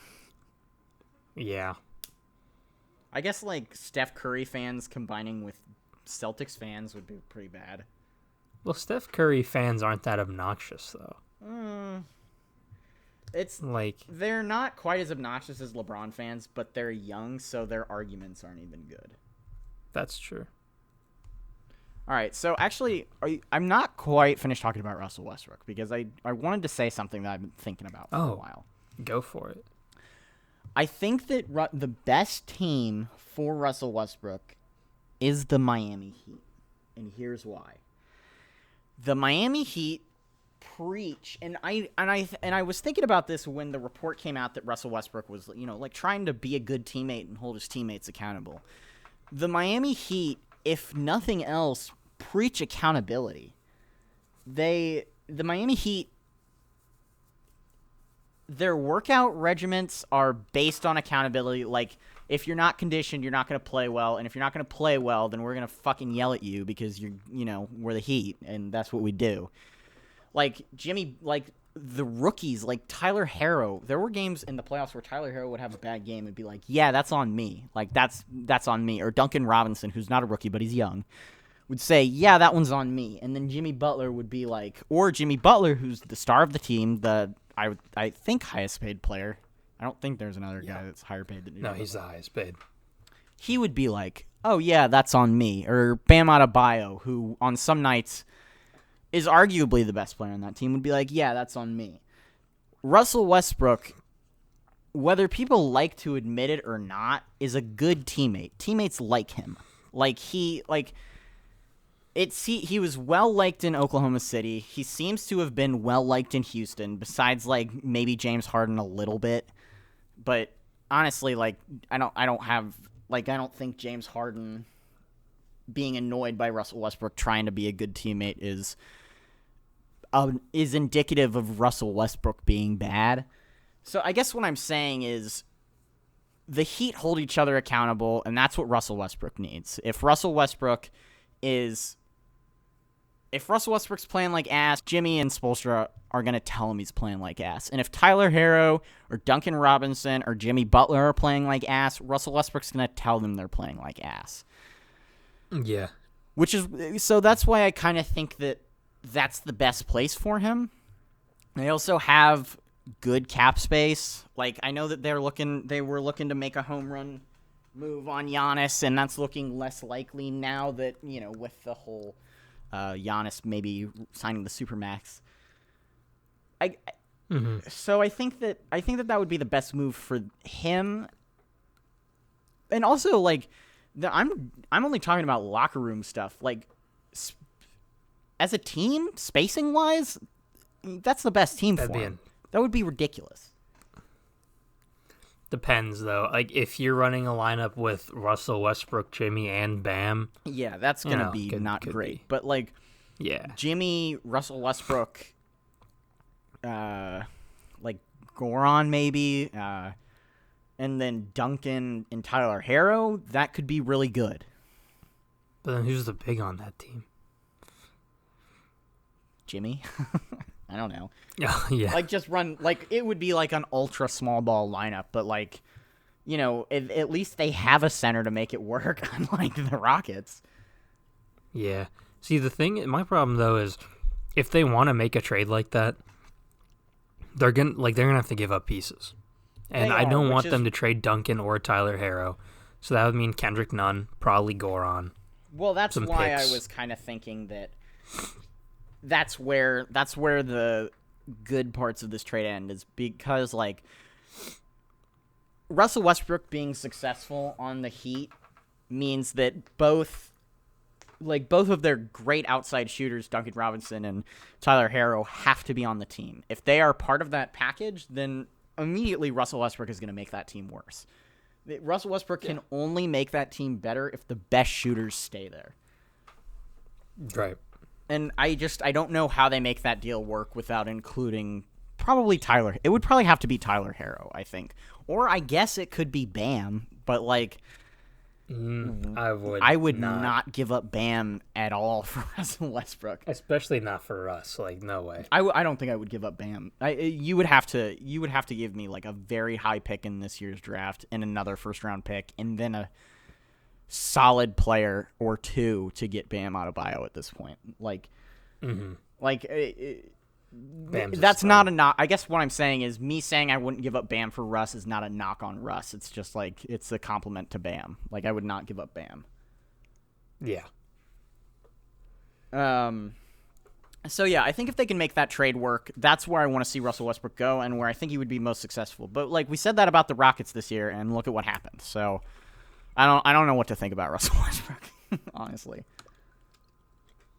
Yeah. I guess like Steph Curry fans combining with Celtics fans would be pretty bad. Well, Steph Curry fans aren't that obnoxious, though. It's Like, they're not quite as obnoxious as LeBron fans, but they're young, so their arguments aren't even good. that's true. All right, so actually, I'm not quite finished talking about Russell Westbrook because I wanted to say something that I've been thinking about for a while. Go for it. I think that the best team for Russell Westbrook is the Miami Heat, and here's why. The Miami Heat preach, and I was thinking about this when the report came out that Russell Westbrook was, like trying to be a good teammate and hold his teammates accountable. The Miami Heat, if nothing else, preach accountability. The Miami Heat, their workout regiments are based on accountability. Like, if you're not conditioned, you're not going to play well, and if you're not going to play well, then we're going to fucking yell at you because we're the Heat, and that's what we do. Like, the rookies, like Tyler Herro, there were games in the playoffs where Tyler Herro would have a bad game and be like, yeah, that's on me. Like, that's on me. Or Duncan Robinson, who's not a rookie, but he's young, would say, yeah, that one's on me. And then Jimmy Butler would be like, or Jimmy Butler, who's the star of the team, I think highest paid player. I don't think there's another guy that's higher paid than No, he's the highest paid. He would be like, oh, yeah, that's on me. Or Bam Adebayo, who on some nights is arguably the best player on that team, would be like, yeah, that's on me. Russell Westbrook, whether people like to admit it or not, is a good teammate. Teammates like him. He was well-liked in Oklahoma City. He seems to have been well-liked in Houston, besides, maybe James Harden a little bit. But honestly, I don't think James Harden being annoyed by Russell Westbrook trying to be a good teammate is indicative of Russell Westbrook being bad. So I guess what I'm saying is the Heat hold each other accountable, and that's what Russell Westbrook needs. If Russell Westbrook's playing like ass, Jimmy and Spoelstra are going to tell him he's playing like ass. And if Tyler Herro or Duncan Robinson or Jimmy Butler are playing like ass, Russell Westbrook's going to tell them they're playing like ass. Yeah. So that's why I kind of think that's the best place for him. They also have good cap space. I know that they were looking to make a home run move on Giannis, and that's looking less likely now that, with the whole Giannis maybe signing the Supermax. So I think that would be the best move for him. And also, I'm only talking about locker room stuff. As a team, spacing wise, that's the best team for him. That would be ridiculous. Depends, though. If you're running a lineup with Russell Westbrook, Jimmy, and Bam, yeah, that's gonna be not great. But yeah, Jimmy, Russell Westbrook, Goran maybe, and then Duncan and Tyler Herro, that could be really good. But then who's the big on that team? Jimmy? I don't know. Yeah. Just run, it would be an ultra small ball lineup, but at least they have a center to make it work, unlike the Rockets. Yeah. See, my problem though is if they want to make a trade like that, they're gonna have to give up pieces. And I don't want them to trade Duncan or Tyler Herro. So that would mean Kendrick Nunn, probably Goran. Well, that's why I was kind of thinking that that's where the good parts of this trade end is, because Russell Westbrook being successful on the Heat means that both of their great outside shooters, Duncan Robinson and Tyler Herro, have to be on the team. If they are part of that package, then immediately Russell Westbrook is going to make that team worse. Russell Westbrook can only make that team better if the best shooters stay there. Right. And I don't know how they make that deal work without including probably Tyler. It would probably have to be Tyler Herro, I think. Or I guess it could be Bam, but I would not give up Bam at all for Russell Westbrook. Especially not for Russ. Like, no way. I don't think I would give up Bam. You would have to give me like a very high pick in this year's draft and another first round pick and then a solid player or two to get Bam Adebayo at this point. Like, that's not a knock. I guess what I'm saying is me saying I wouldn't give up Bam for Russ is not a knock on Russ. It's just like it's a compliment to Bam. Like I would not give up Bam. Yeah. So yeah, I think if they can make that trade work, that's where I want to see Russell Westbrook go and where I think he would be most successful. But like we said that about the Rockets this year, and look at what happened. So I don't know what to think about Russell Westbrook, honestly,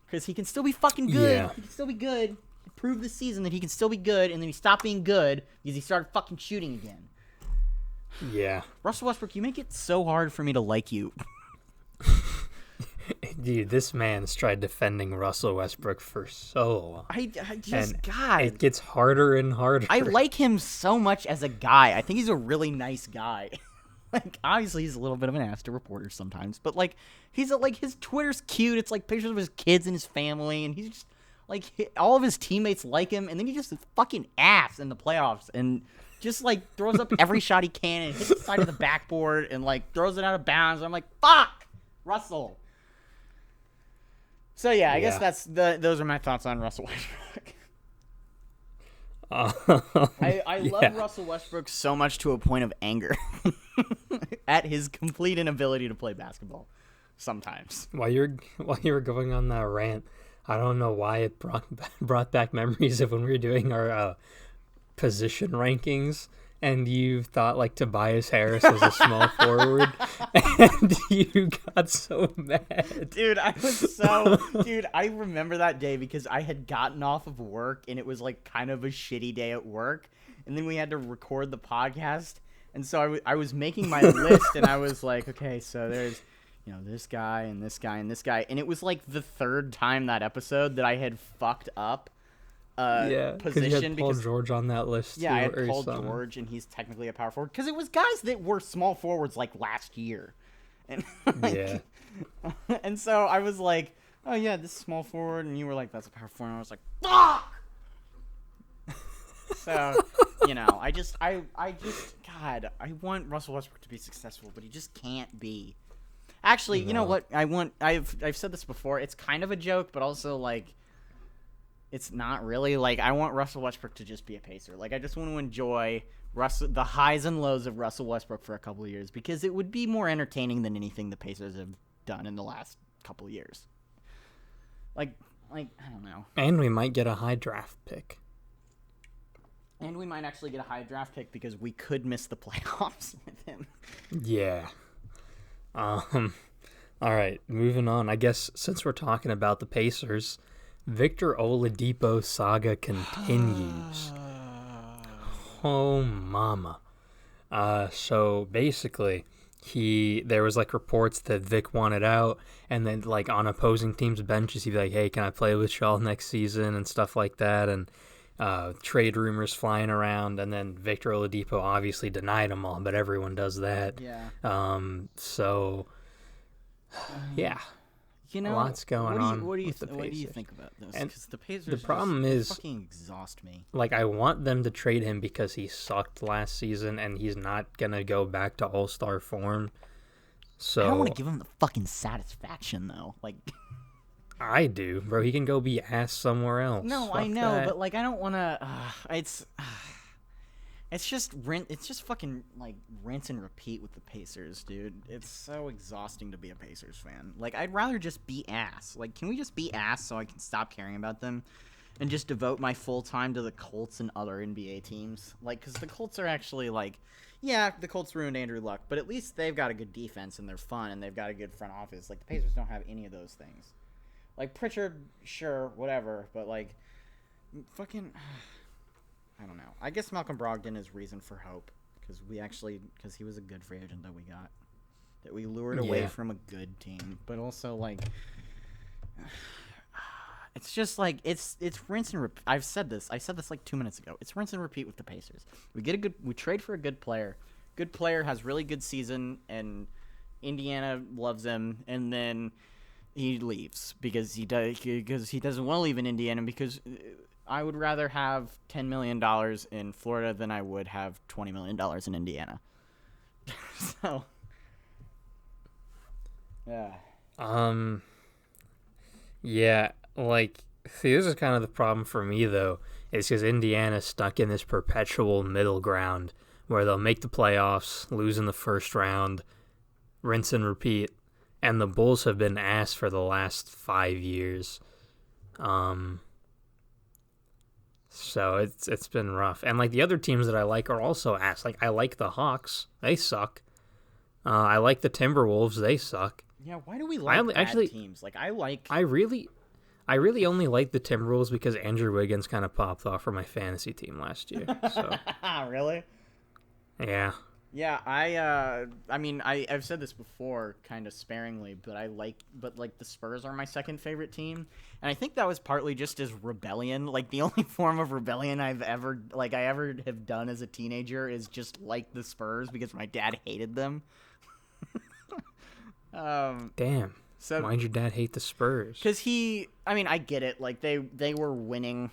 because he can still be fucking good. Yeah. He can still be good. Prove this season that he can still be good, and then he stopped being good because he started fucking shooting again. Yeah. Russell Westbrook, you make it so hard for me to like you. Dude, this man's tried defending Russell Westbrook for so long. I just, God. It gets harder and harder. I like him so much as a guy. I think he's a really nice guy. Like, obviously, he's a little bit of an ass to reporters sometimes, but, like, his Twitter's cute. It's, like, pictures of his kids and his family, and he's just... Like, all of his teammates like him, and then he just fucking ass in the playoffs and just, like, throws up every shot he can and hits the side of the backboard and, like, throws it out of bounds. I'm like, fuck, Russell. So, yeah, I guess those are my thoughts on Russell Westbrook. I love Russell Westbrook so much to a point of anger at his complete inability to play basketball sometimes. While you were going on that rant, I don't know why it brought back memories of when we were doing our position rankings, and you thought like Tobias Harris was a small forward, and you got so mad. Dude, I remember that day because I had gotten off of work, and it was like kind of a shitty day at work, and then we had to record the podcast, and so I was making my list, and I was like, okay, so there's... You know, this guy and this guy and this guy. And it was like the third time that episode that I had fucked up position. You had Paul George on that list. Yeah, I had Paul George, and he's technically a power forward. Because it was guys that were small forwards like last year. And and so I was like, oh yeah, this is small forward. And you were like, that's a power forward. And I was like, fuck! So, you know, I just, God, I want Russell Westbrook to be successful, but he just can't be. Actually, you know what? I've said this before. It's kind of a joke, but also like, it's not really. Like, I want Russell Westbrook to just be a Pacer. Like, I just want to enjoy the highs and lows of Russell Westbrook for a couple of years because it would be more entertaining than anything the Pacers have done in the last couple of years. Like I don't know. And we might get a high draft pick. And we might actually get a high draft pick because we could miss the playoffs with him. Yeah. All right, moving on. I guess since we're talking about the Pacers, Victor Oladipo saga continues. Oh, mama. So basically, there was like reports that Vic wanted out, and then like on opposing teams' benches, he'd be like, "Hey, can I play with y'all next season?" and stuff like that, and trade rumors flying around, and then Victor Oladipo obviously denied them all, but everyone does that. Yeah. So, yeah. You know, lots going on. What do you think about this? Because the Pacers, the problem is, fucking exhaust me. Like, I want them to trade him because he sucked last season, and he's not gonna go back to All-Star form. So I don't want to give him the fucking satisfaction though. Like. I do, bro. He can go be ass somewhere else. No, Fuck I know, that. but like I don't want to. It's just fucking like rinse and repeat with the Pacers, dude. It's so exhausting to be a Pacers fan. Like I'd rather just be ass. Like, can we just be ass so I can stop caring about them, and just devote my full time to the Colts and other NBA teams? Like, because the Colts are actually like, yeah, the Colts ruined Andrew Luck, but at least they've got a good defense and they're fun and they've got a good front office. Like the Pacers don't have any of those things. Like, Pritchard, sure, whatever, but, like, fucking, I don't know. I guess Malcolm Brogdon is reason for hope, because he was a good free agent that we got, that we lured away from a good team, but also, like, it's just, like, it's rinse and repeat. I said this, like, 2 minutes ago. It's rinse and repeat with the Pacers. We trade for a good player. Good player has really good season, and Indiana loves him, and then he leaves because he doesn't want to leave in Indiana because I would rather have $10 million in Florida than I would have $20 million in Indiana. So, yeah. Yeah, like, see, this is kind of the problem for me, though, is because Indiana's stuck in this perpetual middle ground where they'll make the playoffs, lose in the first round, rinse and repeat, and the Bulls have been ass for the last 5 years. So it's been rough. And, like, the other teams that I like are also ass. Like, I like the Hawks. They suck. I like the Timberwolves. They suck. Yeah, why do we like bad teams? Like, I really only like the Timberwolves because Andrew Wiggins kind of popped off for my fantasy team last year. So. Really? Yeah. Yeah, I've said this before kind of sparingly, but the Spurs are my second favorite team. And I think that was partly just as rebellion. Like, the only form of rebellion I ever have done as a teenager is just like the Spurs because my dad hated them. Damn. So why'd your dad hate the Spurs? Because I get it. Like, they were winning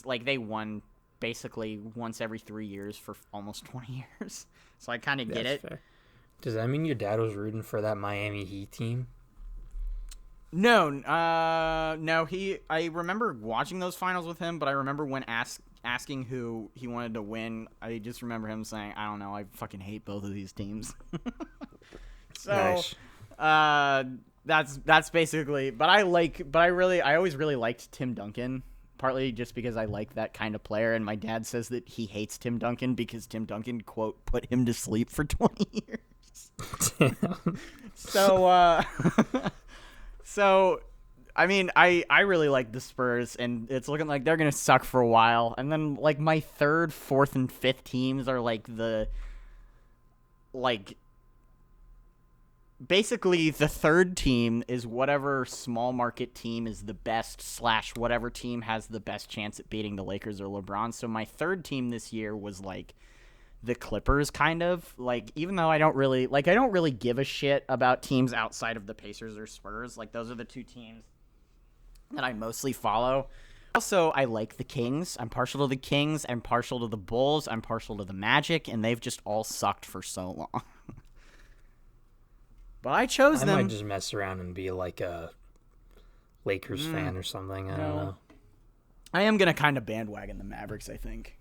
like, they won basically once every 3 years for almost 20 years. So I kind of get it. Fair. Does that mean your dad was rooting for that Miami Heat team? No. No. I remember watching those finals with him, but I remember when asking who he wanted to win, I just remember him saying, "I don't know. I fucking hate both of these teams." So, nice. That's basically. But I always really liked Tim Duncan. Partly just because I like that kind of player, and my dad says that he hates Tim Duncan because Tim Duncan, quote, put him to sleep for 20 years. So, I really like the Spurs, and it's looking like they're going to suck for a while. And then, like, my third, fourth, and fifth teams are, basically, the third team is whatever small market team is the best / whatever team has the best chance at beating the Lakers or LeBron. So my third team this year was like the Clippers, kind of. Like, even though I don't really give a shit about teams outside of the Pacers or Spurs. Like, those are the two teams that I mostly follow. Also, I like the Kings. I'm partial to the Kings. I'm partial to the Bulls. I'm partial to the Magic, and they've just all sucked for so long. But I chose them. I might just mess around and be like a Lakers fan or something. I don't know. I am going to kind of bandwagon the Mavericks, I think.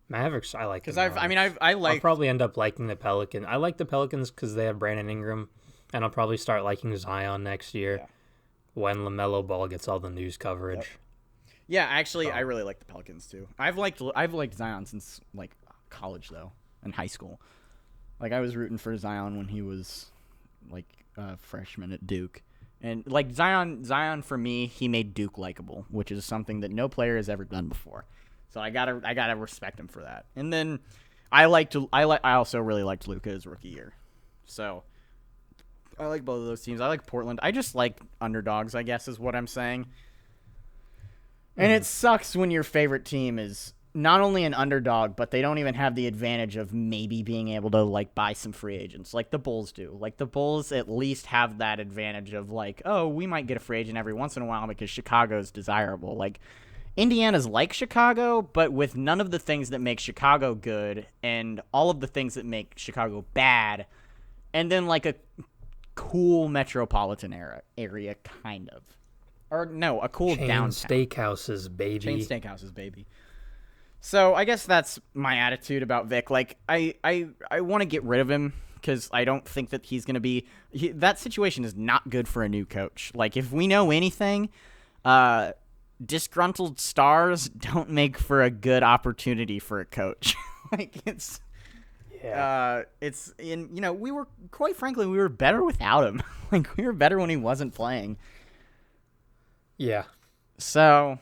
Mavericks, I like. Because I'll probably end up liking the Pelicans. I like the Pelicans because they have Brandon Ingram, and I'll probably start liking Zion next year when LaMelo Ball gets all the news coverage. Yep. Yeah, actually, I really like the Pelicans too. I've liked Zion since like college though, and high school. Like, I was rooting for Zion when he was like a freshman at Duke. And like Zion for me, he made Duke likable, which is something that no player has ever done before. So I gotta respect him for that. And then I also really liked Luka his rookie year. So I like both of those teams. I like Portland. I just like underdogs, I guess is what I'm saying. And it sucks when your favorite team is not only an underdog, but they don't even have the advantage of maybe being able to, like, buy some free agents like the Bulls do. Like, the Bulls at least have that advantage of, like, oh, we might get a free agent every once in a while because Chicago's desirable. Like, Indiana's like Chicago, but with none of the things that make Chicago good and all of the things that make Chicago bad, and then, like, a cool metropolitan area, kind of. Or, no, a cool downtown. Steakhouses, baby. Chain steakhouses, baby. So I guess that's my attitude about Vic. Like, I want to get rid of him because I don't think that he's going to be – that situation is not good for a new coach. Like, if we know anything, disgruntled stars don't make for a good opportunity for a coach. Like, it's we were – quite frankly, we were better without him. Like, we were better when he wasn't playing. Yeah. So,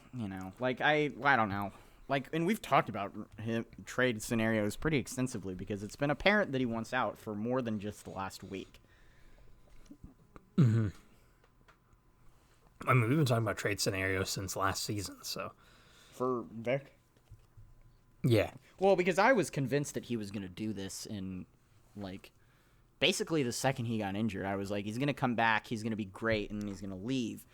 like, I don't know. Like, and we've talked about trade scenarios pretty extensively because it's been apparent that he wants out for more than just the last week. Mm-hmm. I mean, we've been talking about trade scenarios since last season, so. For Vic? Yeah. Well, because I was convinced that he was going to do this in, like, basically the second he got injured, I was like, he's going to come back, he's going to be great, and then he's going to leave.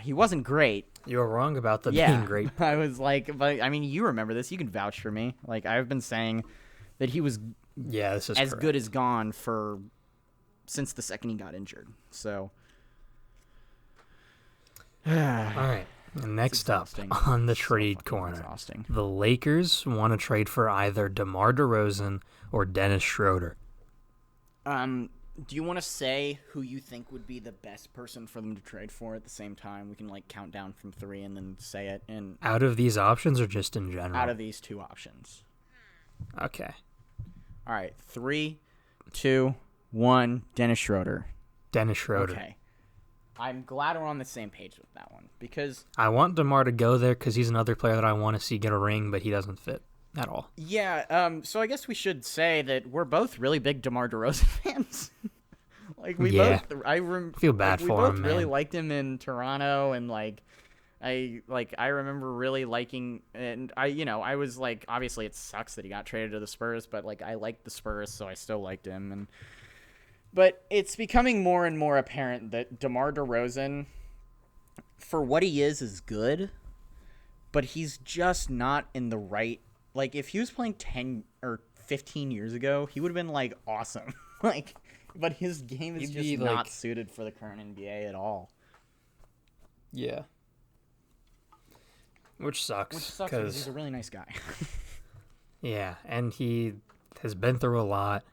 He wasn't great. You were wrong about the being great. I was like, but I mean, you remember this. You can vouch for me. Like, I've been saying that he was this is as correct. good as gone since the second he got injured. So, all right. Next up on the trade corner, the Lakers want to trade for either DeMar DeRozan or Dennis Schroeder. Do you want to say who you think would be the best person for them to trade for at the same time? We can like count down from 3 and then say it. And out of these options or just in general? Out of these 2 options. Okay. All right. 3, 2, 1. Dennis Schroeder. Dennis Schroeder. Okay. I'm glad we're on the same page with that one because I want DeMar to go there because he's another player that I want to see get a ring, but he doesn't fit at all. Yeah. So I guess we should say that we're both really big DeMar DeRozan fans. Like we both, I feel bad like, for him. We both man. really liked him in Toronto, and I remember really liking, and I was like, obviously it sucks that he got traded to the Spurs, but like I liked the Spurs, so I still liked him, but it's becoming more and more apparent that DeMar DeRozan, for what he is good, but he's just not in the right. Like if he was playing 10 or 15 years ago, he would have been like awesome, like. But his game is just not suited for the current NBA at all. Yeah. Which sucks because he's a really nice guy. Yeah, and he has been through a lot,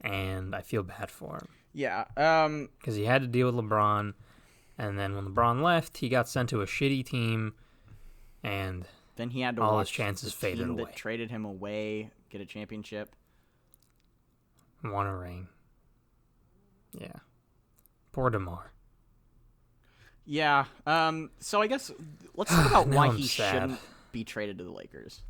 and I feel bad for him. Yeah. Because he had to deal with LeBron, and then when LeBron left, he got sent to a shitty team, and then he had to all watch his chances the faded team away. That traded him away, get a championship. Won a ring. Yeah. Poor DeMar. Yeah. So I guess let's talk about why he sad. shouldn't be traded to the Lakers.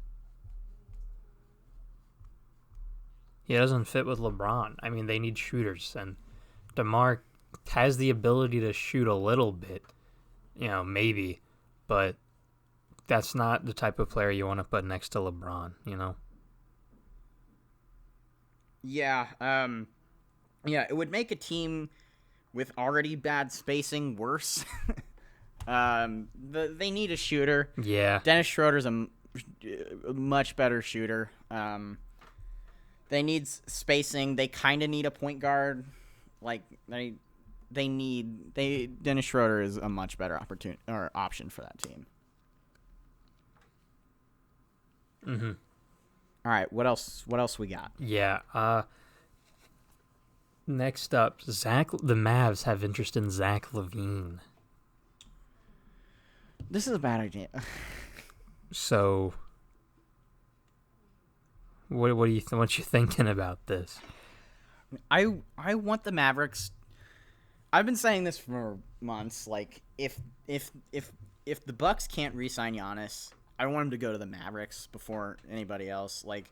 He doesn't fit with LeBron. I mean, they need shooters, and DeMar has the ability to shoot a little bit, maybe, but that's not the type of player you want to put next to LeBron, Yeah. Yeah, it would make a team with already bad spacing worse. They need a shooter. Yeah. Dennis Schroeder's a much better shooter. They need spacing. They kind of need a point guard. Like Dennis Schroeder is a much better option for that team. Mhm. All right, what else we got? Yeah. Next up, the Mavs have interest in Zach Levine. This is a bad idea. So, what you thinking about this? I want the Mavericks. I've been saying this for months. Like, if the Bucks can't re-sign Giannis, I want him to go to the Mavericks before anybody else. Like,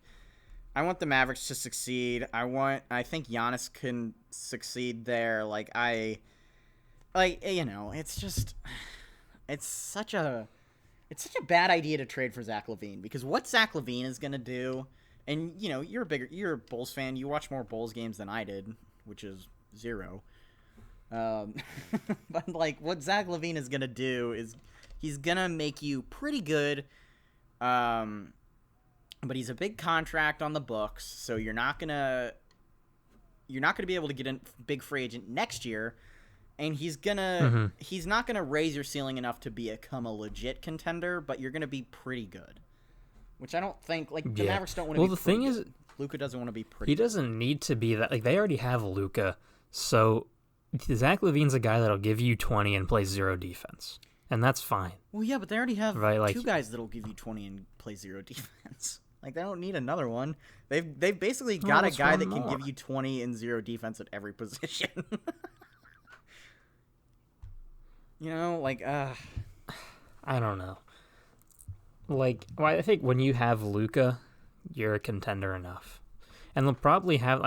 I want the Mavericks to succeed. I think Giannis can succeed there. It's such a bad idea to trade for Zach Levine, because what Zach Levine is gonna do, and you're a Bulls fan. You watch more Bulls games than I did, which is 0. But like what Zach Levine is gonna do is he's gonna make you pretty good. But he's a big contract on the books, so you're not gonna be able to get a big free agent next year, and he's not gonna raise your ceiling enough to become a legit contender, but you're gonna be pretty good, which I don't think the Mavericks don't want to. Well, be the thing is, Luka doesn't want to be pretty. He doesn't need to be that. Like they already have Luka, so Zach Levine's a guy that'll give you 20 and play 0 defense, and that's fine. Well, yeah, but they already have 2 guys that'll give you 20 and play 0 defense. Like, they don't need another one. They've basically got a guy that can give you 20 and 0 defense at every position. I don't know. I think when you have Luka, you're a contender enough. And they'll probably have,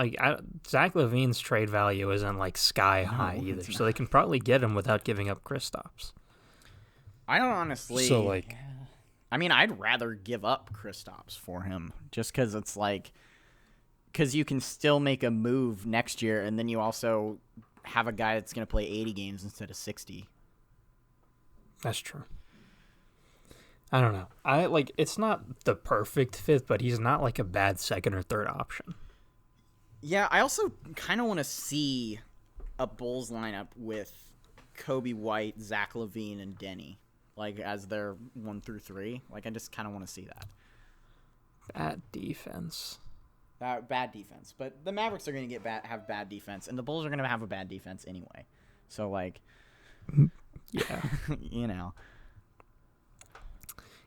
Zach Levine's trade value isn't, sky high either. So they can probably get him without giving up Kristaps. I don't honestly... So, I mean, I'd rather give up Kristaps for him, just because it's because you can still make a move next year, and then you also have a guy that's going to play 80 games instead of 60. That's true. I don't know. It's not the perfect fit, but he's not like a bad second or third option. Yeah, I also kind of want to see a Bulls lineup with Kobe White, Zach Levine, and Denny, like as their 1 through 3. Like I just kind of want to see that. Bad defense. Bad defense, but the Mavericks are going to have bad defense, and the Bulls are going to have a bad defense anyway. So like, yeah, you know.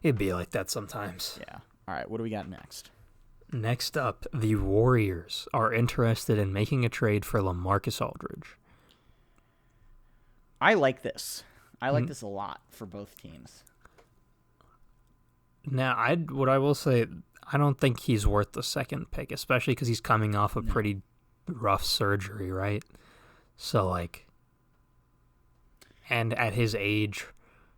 It'd be like that sometimes. Yeah. All right, what do we got next? Next up, the Warriors are interested in making a trade for Lamarcus Aldridge. I like this. I like this a lot for both teams. Now, what I will say, I don't think he's worth the second pick, especially because he's coming off a pretty rough surgery, right? So, like, and at his age,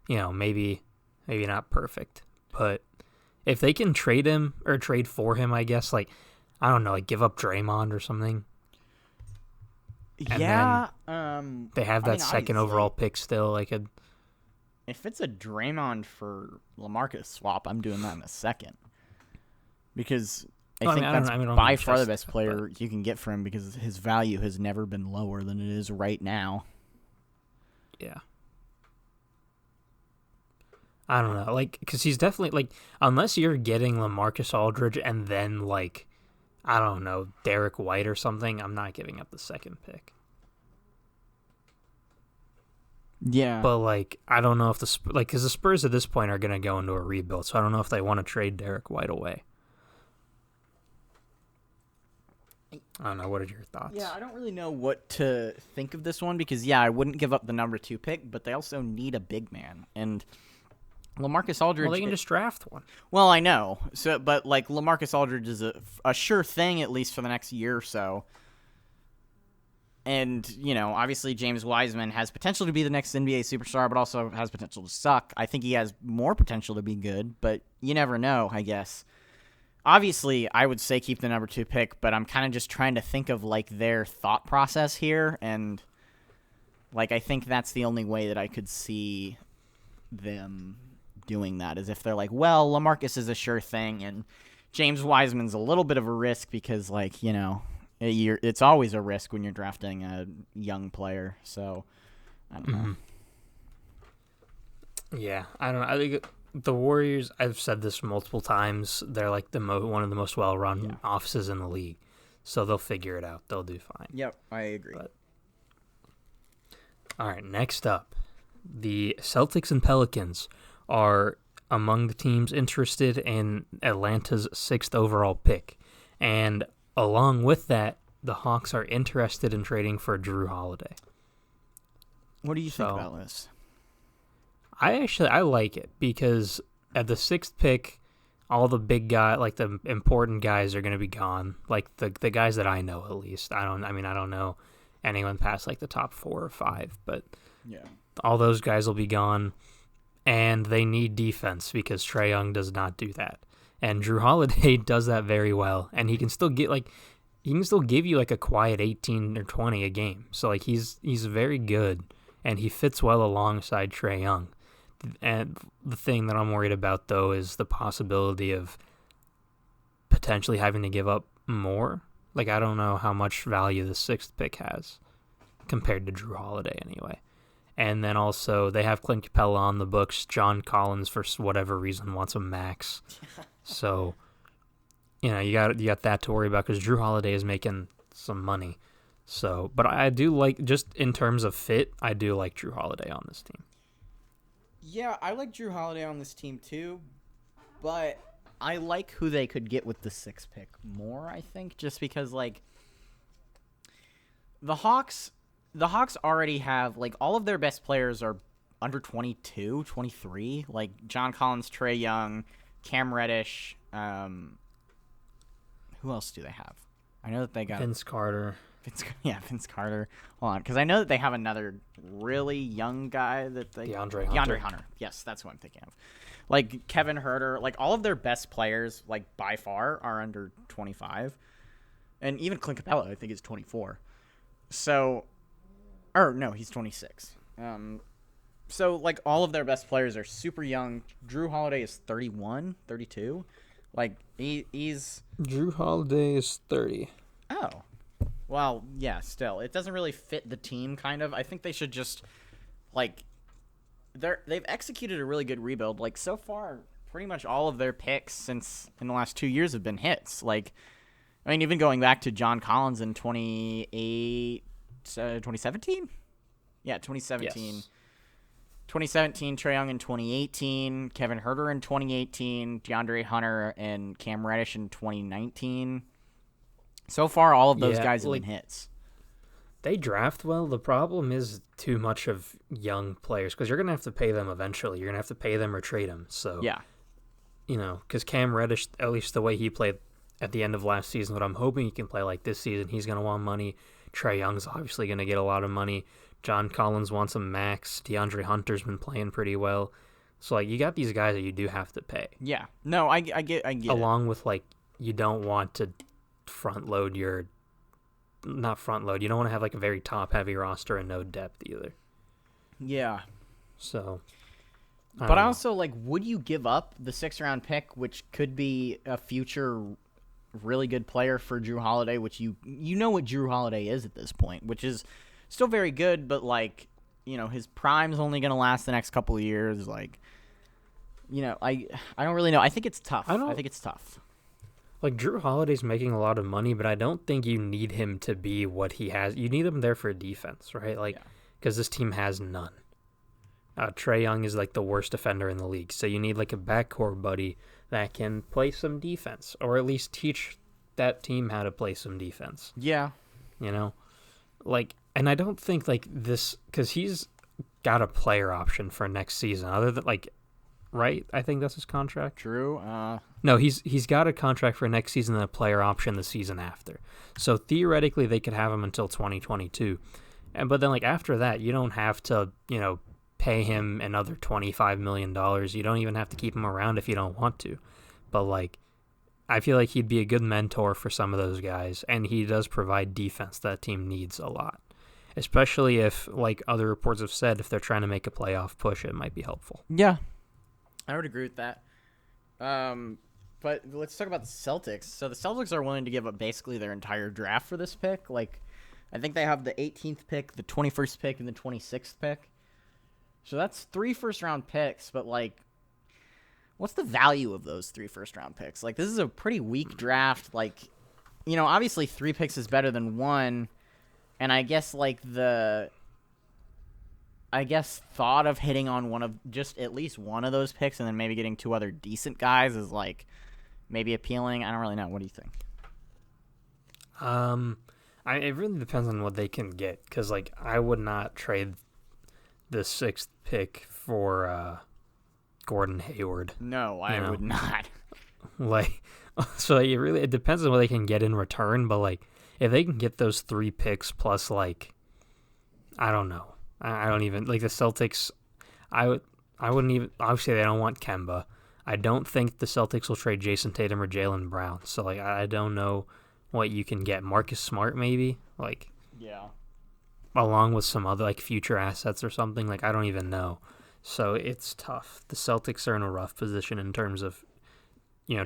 maybe not perfect, but if they can trade him or trade for him, I guess, like, I don't know, like give up Draymond or something. And yeah. They have that second overall pick still. Like, if it's a Draymond for LaMarcus swap, I'm doing that in a second. Because I think that's by far the best player you can get for him because his value has never been lower than it is right now. Yeah. I don't know, like, because he's definitely, like, unless you're getting LaMarcus Aldridge and then, like, I don't know, Derek White or something, I'm not giving up the second pick. Yeah. But, like, I don't know if because the Spurs at this point are going to go into a rebuild, so I don't know if they want to trade Derek White away. I don't know, what are your thoughts? Yeah, I don't really know what to think of this one because, yeah, I wouldn't give up the number 2 pick, but they also need a big man, and LaMarcus Aldridge. Well, they can just draft one. Well, I know. So, but like LaMarcus Aldridge is a sure thing at least for the next year or so. And obviously James Wiseman has potential to be the next NBA superstar, but also has potential to suck. I think he has more potential to be good, but you never know. I guess. Obviously, I would say keep the number 2 pick, but I'm kind of just trying to think of like their thought process here, and like I think that's the only way that I could see them doing that is if they're like, well, LaMarcus is a sure thing and James Wiseman's a little bit of a risk because, like, it's always a risk when you're drafting a young player. So I don't know. Yeah, I don't know. I think the Warriors, I've said this multiple times, they're like one of the most well-run offices in the league. So they'll figure it out. They'll do fine. Yep, I agree. All right, next up, the Celtics and Pelicans are among the teams interested in Atlanta's 6th overall pick. And along with that, the Hawks are interested in trading for Drew Holiday. What do you think about this? I like it because at the 6th pick, all the big guys, like the important guys, are going to be gone. Like the guys that I know, at least. I don't know anyone past like the top 4 or 5, but yeah, all those guys will be gone. And they need defense because Trae Young does not do that. And Drew Holiday does that very well. And he can still give you like a quiet 18 or 20 a game. So like he's very good and he fits well alongside Trae Young. And the thing that I'm worried about though is the possibility of potentially having to give up more. Like I don't know how much value the 6th pick has compared to Drew Holiday anyway. And then also they have Clint Capella on the books. John Collins, for whatever reason, wants a max. So, you got that to worry about because Drew Holiday is making some money. So, but I do like, just in terms of fit, I do like Drew Holiday on this team. Yeah, I like Drew Holiday on this team too, but I like who they could get with the 6th pick more, I think, just because like the Hawks already have, like, all of their best players are under 22, 23. Like, John Collins, Trae Young, Cam Reddish. Who else do they have? I know that they got... Vince Carter. Vince Carter. Hold on, because I know that they have another really young guy that they... DeAndre Hunter. Yes, that's what I'm thinking of. Like, Kevin Huerter. Like, all of their best players, like, by far, are under 25. And even Clint Capella, I think, is 24. So, or no, he's 26. So, like, all of their best players are super young. Drew Holiday is 31, 32. Like, he's... Drew Holiday is 30. Oh. Well, yeah, still. It doesn't really fit the team, kind of. I think they should just, like... They've executed a really good rebuild. Like, so far, pretty much all of their picks in the last 2 years have been hits. Like, I mean, even going back to John Collins in 2017? Yeah, 2017. Yes. 2017, Trae Young in 2018, Kevin Huerter in 2018, DeAndre Hunter and Cam Reddish in 2019. So far, all of those guys have been hits. They draft well. The problem is too much of young players because you're going to have to pay them eventually. You're going to have to pay them or trade them. So, yeah. Because Cam Reddish, at least the way he played at the end of last season, what I'm hoping he can play like this season, he's going to want money. Trae Young's obviously going to get a lot of money. John Collins wants a max. DeAndre Hunter's been playing pretty well. So, like, you got these guys that you do have to pay. Yeah. No, I get Along with, like, you don't want to front load your... Not front load. You don't want to have, like, a very top-heavy roster and no depth either. Yeah. So... But also, like, would you give up the 6th-round pick, which could be a future really good player for Drew Holiday, which you know what Drew Holiday is at this point, which is... still very good, but, like, his prime's only going to last the next couple of years. Like, I don't really know. I think it's tough. I think it's tough. Like, Drew Holiday's making a lot of money, but I don't think you need him to be what he has. You need him there for defense, right? Like, because this team has none. Trae Young is, like, the worst defender in the league. So you need, like, a backcourt buddy that can play some defense, or at least teach that team how to play some defense. Yeah. Like... And I don't think, like, this... Because he's got a player option for next season. Other than, like... Right? I think that's his contract. True. No, he's got a contract for next season and a player option the season after. So, theoretically, they could have him until 2022. But then, like, after that, you don't have to, pay him another $25 million. You don't even have to keep him around if you don't want to. But, like... I feel like he'd be a good mentor for some of those guys, and he does provide defense that team needs a lot. Especially if, like other reports have said, if they're trying to make a playoff push, it might be helpful. Yeah, I would agree with that. But let's talk about the Celtics. So the Celtics are willing to give up basically their entire draft for this pick. Like, I think they have the 18th pick, the 21st pick, and the 26th pick. So that's 3 first-round picks, but, like, what's the value of those 3 first-round picks? Like, this is a pretty weak draft. Like, obviously 3 picks is better than 1. And I guess, like, thought of hitting on just at least one of those picks and then maybe getting 2 other decent guys is, like, maybe appealing. I don't really know. What do you think? It really depends on what they can get. Because, like, I would not trade the 6th pick for Gordon Hayward. No, I would not. Like, so it depends on what they can get in return. But, like, if they can get those 3 picks plus, like, I don't know. I don't even, like, the Celtics, I wouldn't even, obviously they don't want Kemba. I don't think the Celtics will trade Jason Tatum or Jaylen Brown. So, like, I don't know what you can get. Marcus Smart, maybe? Like, yeah. Along with some other, like, future assets or something. Like, I don't even know. So, it's tough. The Celtics are in a rough position in terms of,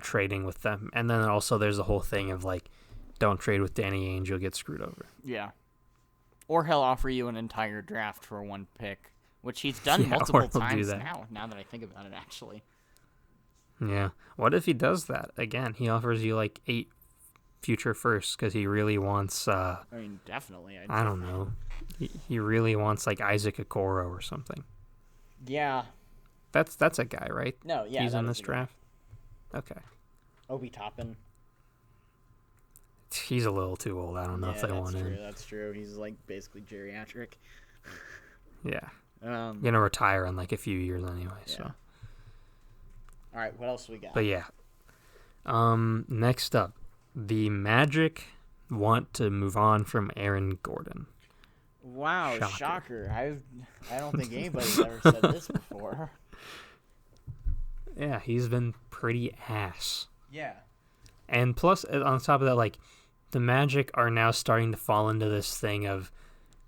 trading with them. And then also there's the whole thing of, like, don't trade with Danny Ainge, you'll get screwed over. Yeah. Or he'll offer you an entire draft for 1 pick, which he's done multiple times now that I think about it, actually. Yeah. What if he does that? Again, he offers you, like, 8 future firsts because he really wants... I mean, definitely. I don't know. He really wants, like, Isaac Okoro or something. Yeah. That's a guy, right? No, yeah. He's in this draft? Okay. Obi Toppin. He's a little too old. I don't know if they want him. That's true. He's, like, basically geriatric. Yeah. Gonna retire in, like, a few years anyway, so. All right, what else we got? But, yeah. Next up, the Magic want to move on from Aaron Gordon. Wow, shocker. I don't think anybody's ever said this before. Yeah, he's been pretty ass. Yeah. And plus, on top of that, like, the Magic are now starting to fall into this thing of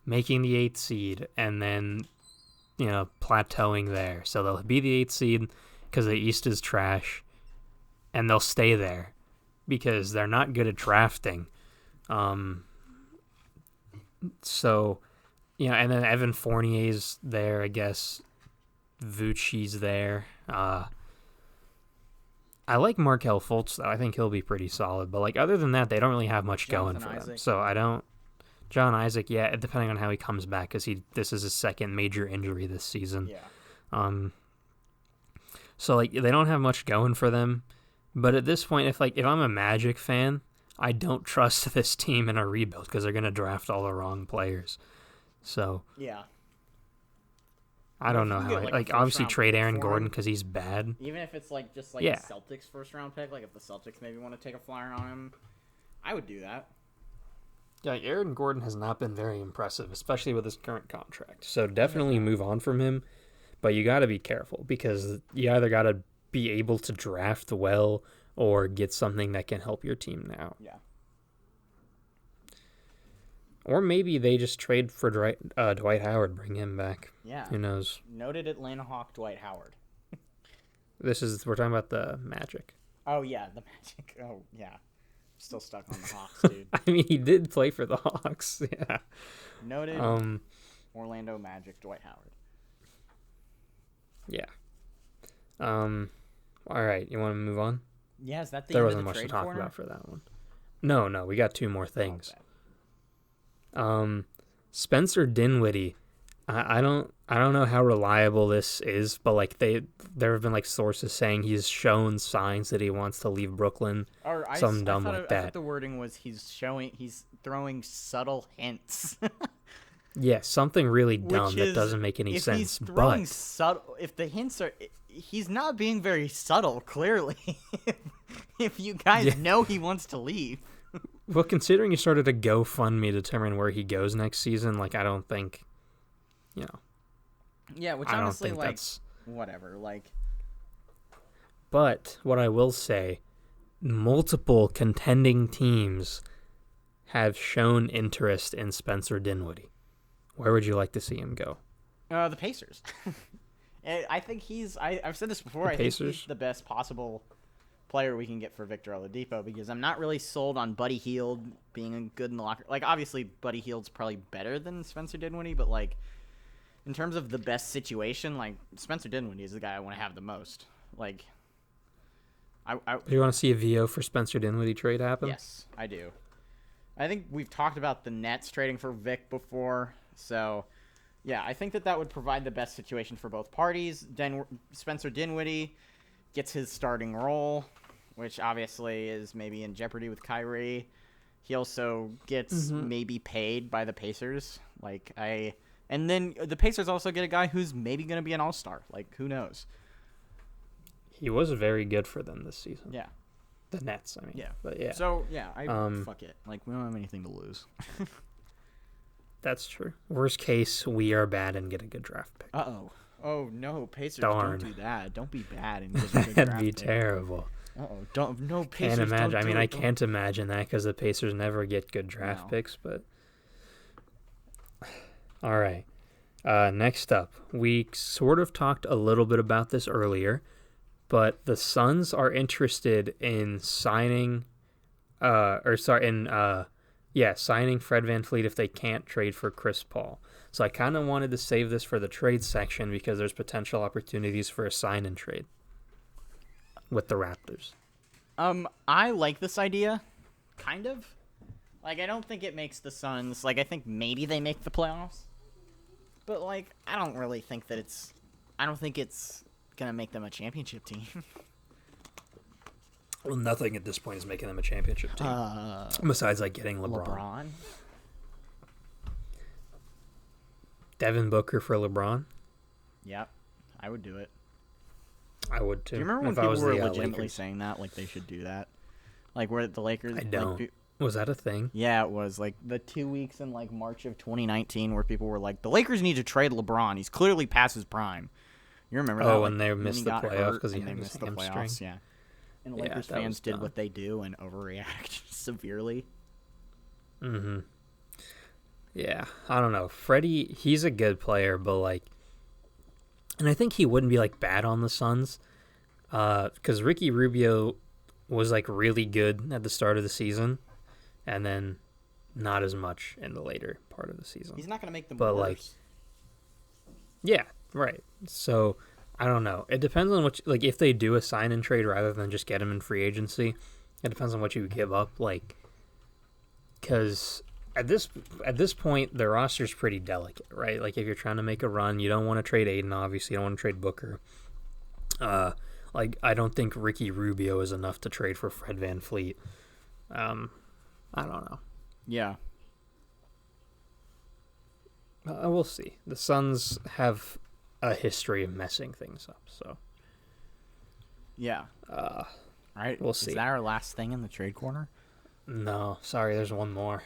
making the 8th seed and then, plateauing there. So they'll be the 8th seed because the East is trash, and they'll stay there because they're not good at drafting. So, and then Evan Fournier's there, I guess. Vooch's there. I like Markelle Fultz, though. I think he'll be pretty solid. But, other than that, they don't really have much going for them. So I don't... John Isaac, yeah, depending on how he comes back, because this is his second major injury this season. Yeah. So, they don't have much going for them. But at this point, if I'm a Magic fan, I don't trust this team in a rebuild because they're going to draft all the wrong players. So... Yeah. I don't know how. Obviously trade Aaron Gordon because he's bad. Even if it's just a Celtics first round pick, if the Celtics maybe want to take a flyer on him, I would do that. Yeah, Aaron Gordon has not been very impressive, especially with his current contract. So definitely move on from him, but you got to be careful because you either got to be able to draft well or get something that can help your team now. Yeah. Or maybe they just trade for Dwight Howard, bring him back. Yeah. Who knows? Noted Atlanta Hawk Dwight Howard. We're talking about the Magic. Oh, yeah, the Magic. Oh, yeah. Still stuck on the Hawks, dude. I mean, he did play for the Hawks. Yeah. Noted Orlando Magic Dwight Howard. Yeah. All right, you want to move on? Yeah, is that the There end of wasn't the much to trade talk corner? about for that one. No, we got 2 more things. Spencer Dinwiddie. I don't know how reliable this is, but there have been sources saying he's shown signs that he wants to leave Brooklyn. Or I thought the wording was he's throwing subtle hints. Yeah, something really dumb that doesn't make any sense. He's throwing subtle, if the hints are, he's not being very subtle. Clearly, if you guys know he wants to leave. Well, considering you started a GoFundMe to determine where he goes next season, I don't think, Yeah, which I honestly, don't think that's... whatever, But what I will say, multiple contending teams have shown interest in Spencer Dinwiddie. Where would you like to see him go? The Pacers. I think I've said this before. I think he's the best possible player we can get for Victor Oladipo because I'm not really sold on Buddy Hield being good in the locker. Obviously, Buddy Hield's probably better than Spencer Dinwiddie, but in terms of the best situation, Spencer Dinwiddie is the guy I want to have the most. Do you want to see a VO for Spencer Dinwiddie trade happen? Yes, I do. I think we've talked about the Nets trading for Vic before, so yeah, I think that would provide the best situation for both parties. Spencer Dinwiddie gets his starting role, which obviously is maybe in jeopardy with Kyrie. He also gets maybe paid by the Pacers. And then the Pacers also get a guy who's maybe going to be an all-star. Who knows? He was very good for them this season. Yeah. The Nets, I mean. Yeah. But yeah. So, yeah, fuck it. We don't have anything to lose. That's true. Worst case, we are bad and get a good draft pick. Uh-oh. Oh, no, Pacers, Darn. Don't do that. Don't be bad and get a good draft That'd be pick. terrible. No, Pacers, Can't imagine. don't do I it. can't imagine that because the Pacers never get good draft picks, but... All right. Next up, we sort of talked a little bit about this earlier, but the Suns are interested in signing signing Fred VanVleet if they can't trade for Chris Paul. So I kind of wanted to save this for the trade section because there's potential opportunities for a sign and trade with the Raptors. I like this idea, kind of. I don't think it makes the Suns, I think maybe they make the playoffs. But, I don't really think that I don't think it's going to make them a championship team. Well, nothing at this point is making them a championship team. Besides, getting LeBron. Devin Booker for LeBron? Yep. I would do it. I would, too. Do you remember when people were legitimately saying that? They should do that? Where the Lakers... I don't. Was that a thing? Yeah, it was. The 2 weeks in, March of 2019 where people were the Lakers need to trade LeBron. He's clearly past his prime. You remember that? Oh, when they missed the playoffs because he missed the playoffs, yeah. And Lakers fans did what they do and overreact severely. Mm-hmm. Yeah, I don't know. Freddie, he's a good player, but like, and I think he wouldn't be like bad on the Suns, because Ricky Rubio was like really good at the start of the season, and then not as much in the later part of the season. He's not gonna make them but worse. Like, yeah, right. So I don't know. It depends on what like if they do a sign and trade rather than just get him in free agency. It depends on what you give up, like, because at this point the roster's pretty delicate, right? Like if you're trying to make a run, you don't want to trade Aiden, obviously. You don't want to trade Booker. Like I don't think Ricky Rubio is enough to trade for Fred VanVleet. I don't know. Yeah. We'll see. The Suns have a history of messing things up, so. Yeah. All right. We'll see. Is that our last thing in the trade corner? No, sorry, there's one more.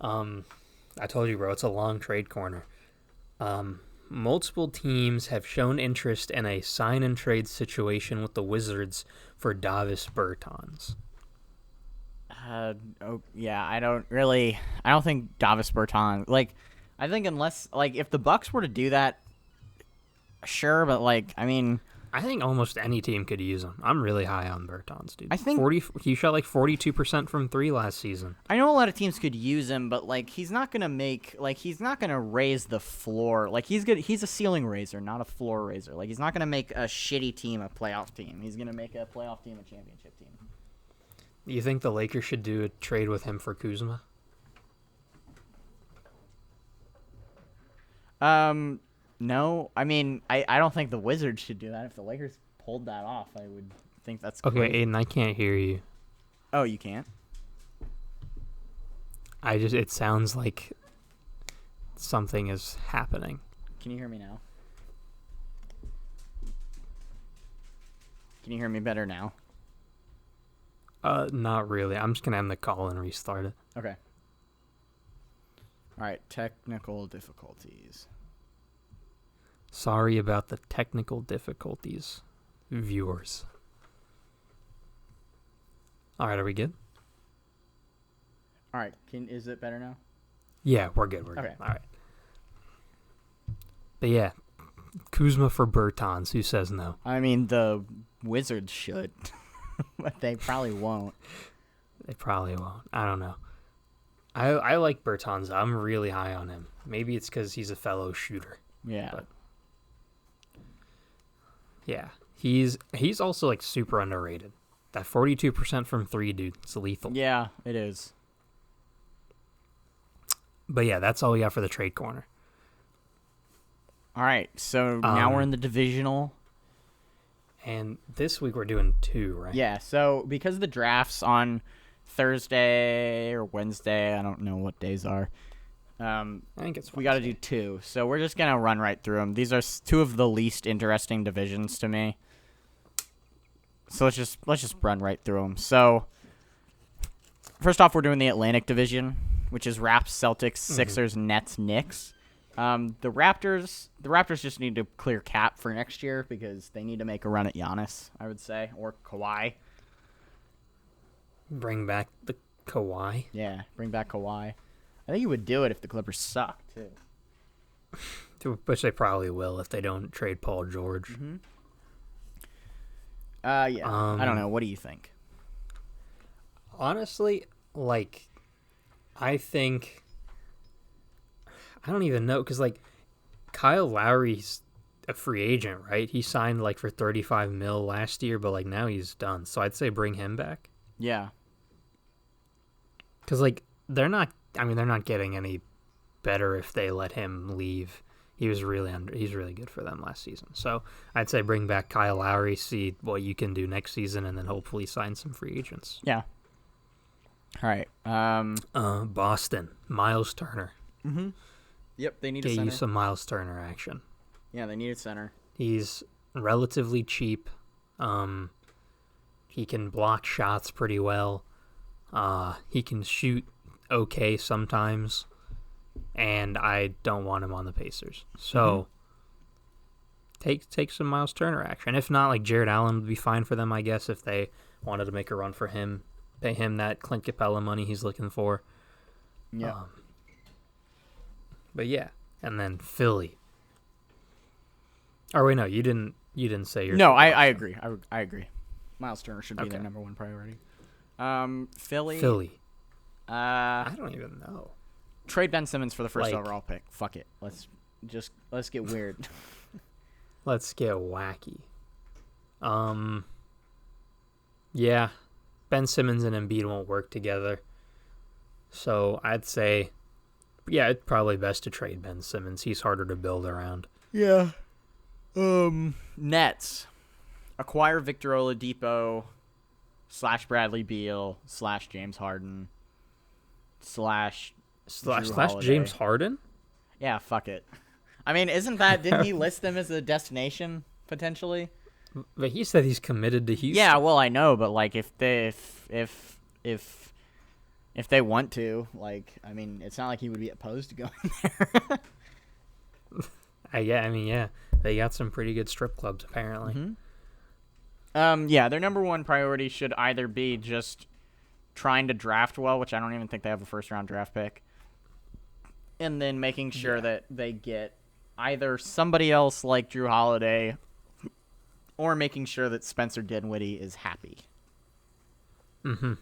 I told you, bro, it's a long trade corner. Multiple teams have shown interest in a sign and trade situation with the Wizards for Davis Bertans. I don't think Davis Bertans, like, I think unless, like, if the Bucks were to do that, sure, but, like, I mean, I think almost any team could use him. I'm really high on Bertans, dude. I think he shot like 42% from 3 last season. I know a lot of teams could use him, but like he's not gonna raise the floor. Like he's a ceiling raiser, not a floor raiser. Like he's not gonna make a shitty team a playoff team. He's gonna make a playoff team a championship team. You think the Lakers should do a trade with him for Kuzma? No. I mean, I don't think the Wizards should do that. If the Lakers pulled that off, I would think that's okay. crazy. Aiden, I can't hear you. Oh, you can't? It sounds like something is happening. Can you hear me now? Can you hear me better now? Not really. I'm just gonna end the call and restart it. Okay. All right, technical difficulties. Sorry about the technical difficulties, viewers. All right, are we good? All right, is it better now? Yeah, we're good. We're Okay. good. All right. But yeah, Kuzma for Bertans. Who says no? I mean, the Wizards should, but they probably won't. They probably won't. I don't know. I like Bertans. I'm really high on him. Maybe it's because he's a fellow shooter. Yeah. But yeah, he's also like super underrated. That 42% from 3, dude, it's lethal. Yeah, it is. But yeah, that's all we got for the trade corner. All right, so now we're in the divisional. And this week we're doing 2, right? Yeah, so because the draft's on Thursday or Wednesday, I don't know what days are. I think it's Wednesday. We got to do 2, so we're just gonna run right through them. These are 2 of the least interesting divisions to me. So let's just run right through them. So first off, we're doing the Atlantic Division, which is Raps, Celtics, Sixers, Nets, Knicks. The Raptors just need to clear cap for next year because they need to make a run at Giannis, I would say, or Kawhi. Bring back the Kawhi. Yeah, bring back Kawhi. I think he would do it if the Clippers suck too. Which they probably will if they don't trade Paul George. Mm-hmm. Yeah. I don't know. What do you think? Honestly, like, I don't even know, because, like, Kyle Lowry's a free agent, right? He signed, like, for $35 million last year, but, like, now he's done. So I'd say bring him back. Yeah. Because, like, they're not getting any better if they let him leave. He's really good for them last season. So I'd say bring back Kyle Lowry, see what you can do next season, and then hopefully sign some free agents. Yeah. All right. Boston, Miles Turner. Mm-hmm. Yep, they need a Get center. you some Miles Turner action. Yeah, they need a center. He's relatively cheap. He can block shots pretty well. He can shoot okay sometimes. And I don't want him on the Pacers. So take some Miles Turner action. If not, like, Jared Allen would be fine for them, I guess, if they wanted to make a run for him. Pay him that Clint Capella money he's looking for. Yeah. But yeah, and then Philly. Or wait, no, you didn't say your. No, I agree. I agree. Miles Turner should be their Okay. number one priority. Philly. Philly. Uh, I don't even know. trade Ben Simmons for the first Like- overall pick. Fuck it. Let's get weird. Let's get wacky. Yeah, Ben Simmons and Embiid won't work together. So I'd say, yeah, it's probably best to trade Ben Simmons. He's harder to build around. Yeah. Nets. Acquire Victor Oladipo / Bradley Beal / James Harden / Slash Holiday. James Harden? Yeah, fuck it. I mean, didn't he list them as a destination potentially? But he said he's committed to Houston. Yeah, well, I know, but like if they want to, like, I mean, it's not like he would be opposed to going there. Yeah. They got some pretty good strip clubs, apparently. Mm-hmm. Yeah, their number one priority should either be just trying to draft well, which I don't even think they have a first-round draft pick, and then making sure that they get either somebody else like Drew Holiday or making sure that Spencer Dinwiddie is happy. Mm-hmm.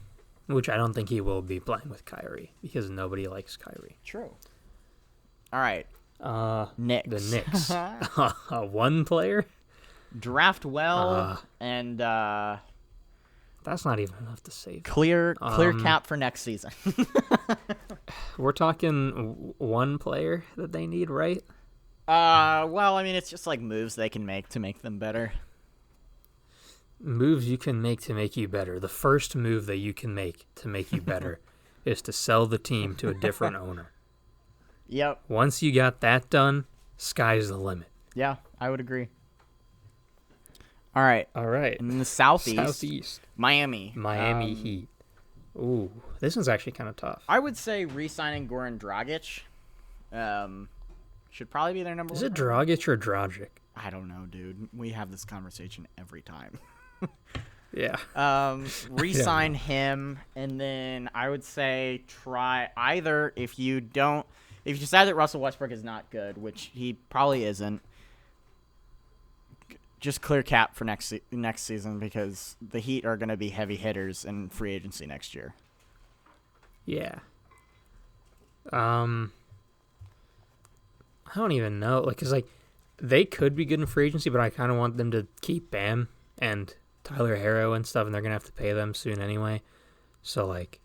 Which I don't think he will be playing with Kyrie because nobody likes Kyrie. True. All right. Knicks. The Knicks. One player? Draft well and That's not even enough to save. clear cap for next season. We're talking one player that they need, right? Well, I mean, it's just like moves they can make to make them better. Moves you can make to make you better. The first move that you can make to make you better is to sell the team to a different owner. Yep. Once you got that done, sky's the limit. Yeah, I would agree. All right. All right. And in the Southeast. Miami. Heat. Ooh, this one's actually kind of tough. I would say re-signing Goran Dragic should probably be their number Is one. it Dragic or Dragic? I don't know, dude. We have this conversation every time. Yeah. Re-sign him, and then I would say try either if you decide that Russell Westbrook is not good, which he probably isn't, just clear cap for next season because the Heat are going to be heavy hitters in free agency next year. Yeah. I don't even know. Like, 'cause, like, they could be good in free agency, but I kind of want them to keep Bam and Tyler Herro and stuff, and they're going to have to pay them soon anyway. So, like,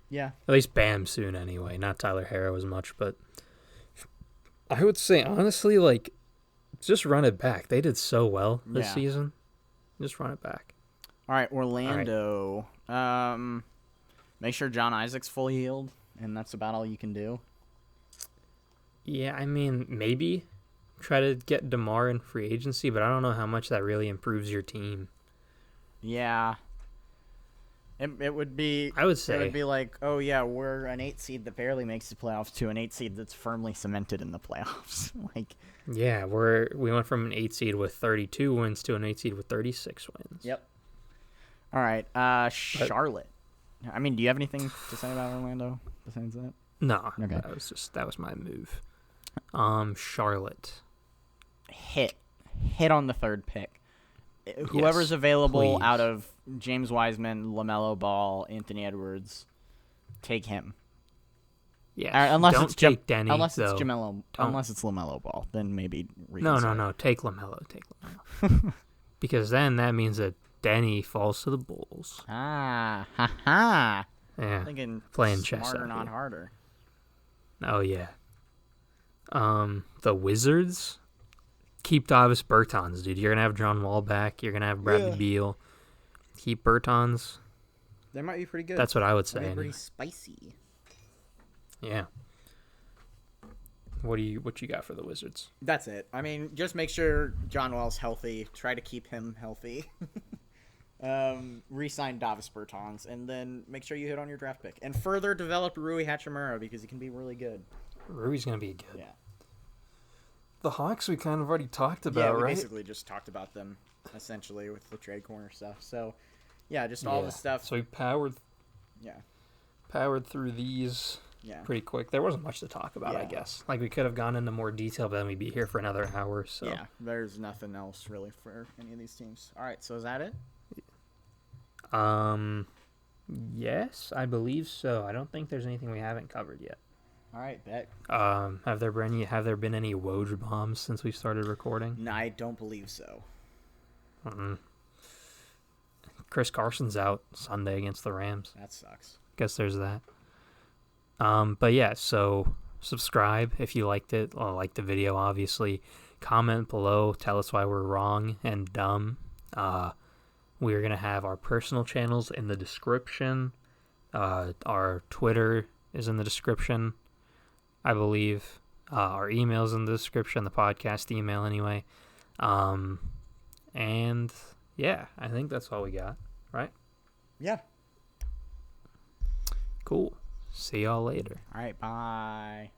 Yeah. at least Bam soon anyway. Not Tyler Herro as much, but I would say, honestly, like, just run it back. They did so well this season. Just run it back. All right, Orlando. Make sure John Isaac's fully healed, and that's about all you can do. Yeah, I mean, maybe try to get DeMar in free agency, but I don't know how much that really improves your team. Yeah. It would be. I would say it would be like, oh yeah, we're an 8 seed that barely makes the playoffs to an 8 seed that's firmly cemented in the playoffs. Like, yeah, we went from an 8 seed with 32 wins to an 8 seed with 36 wins. yep. All right, Charlotte. I mean, do you have anything to say about Orlando besides that? No, Okay. that was my move. Charlotte. Hit on the third pick. Whoever's available please. out of James Wiseman, LaMelo Ball, Anthony Edwards, take him. Yeah, Unless don't it's take Denny. Unless though. it's LaMelo Ball, then maybe. reconsider. No. Take LaMelo. Because then that means that Denny falls to the Bulls. Ha ha. Yeah, Thinking playing chess smarter, out not here. harder. Oh yeah. The Wizards. Keep Davis Bertans, dude. You're gonna have John Wall back. You're gonna have Bradley Beal. Keep Bertans. They might be pretty good. That's what I would say. Pretty anyway. spicy. Yeah. What you got for the Wizards? That's it. I mean, just make sure John Wall's healthy. Try to keep him healthy. Re-sign Davis Bertans, and then make sure you hit on your draft pick. And further develop Rui Hachimura because he can be really good. Rui's gonna be good. Yeah. The Hawks we kind of already talked about, Yeah, we right? basically just talked about them, essentially, with the trade corner stuff. So, yeah, just all the stuff. So we powered Yeah. through these. Yeah. pretty quick. There wasn't much to talk about, I guess. Like, we could have gone into more detail, but then we'd be here for another hour. So Yeah, there's nothing else really for any of these teams. All right, so is that it? Yes, I believe so. I don't think there's anything we haven't covered yet. All right, bet. Have there been any Woj bombs since we started recording? No, I don't believe so. Chris Carson's out Sunday against the Rams. That sucks. Guess there's that. But yeah, so subscribe if you liked it, or like the video, obviously. Comment below, tell us why we're wrong and dumb. We're going to have our personal channels in the description. Our Twitter is in the description, I believe. Our email's in the description, the podcast email anyway. And yeah, I think that's all we got, right? Yeah. Cool. See y'all later. All right, bye.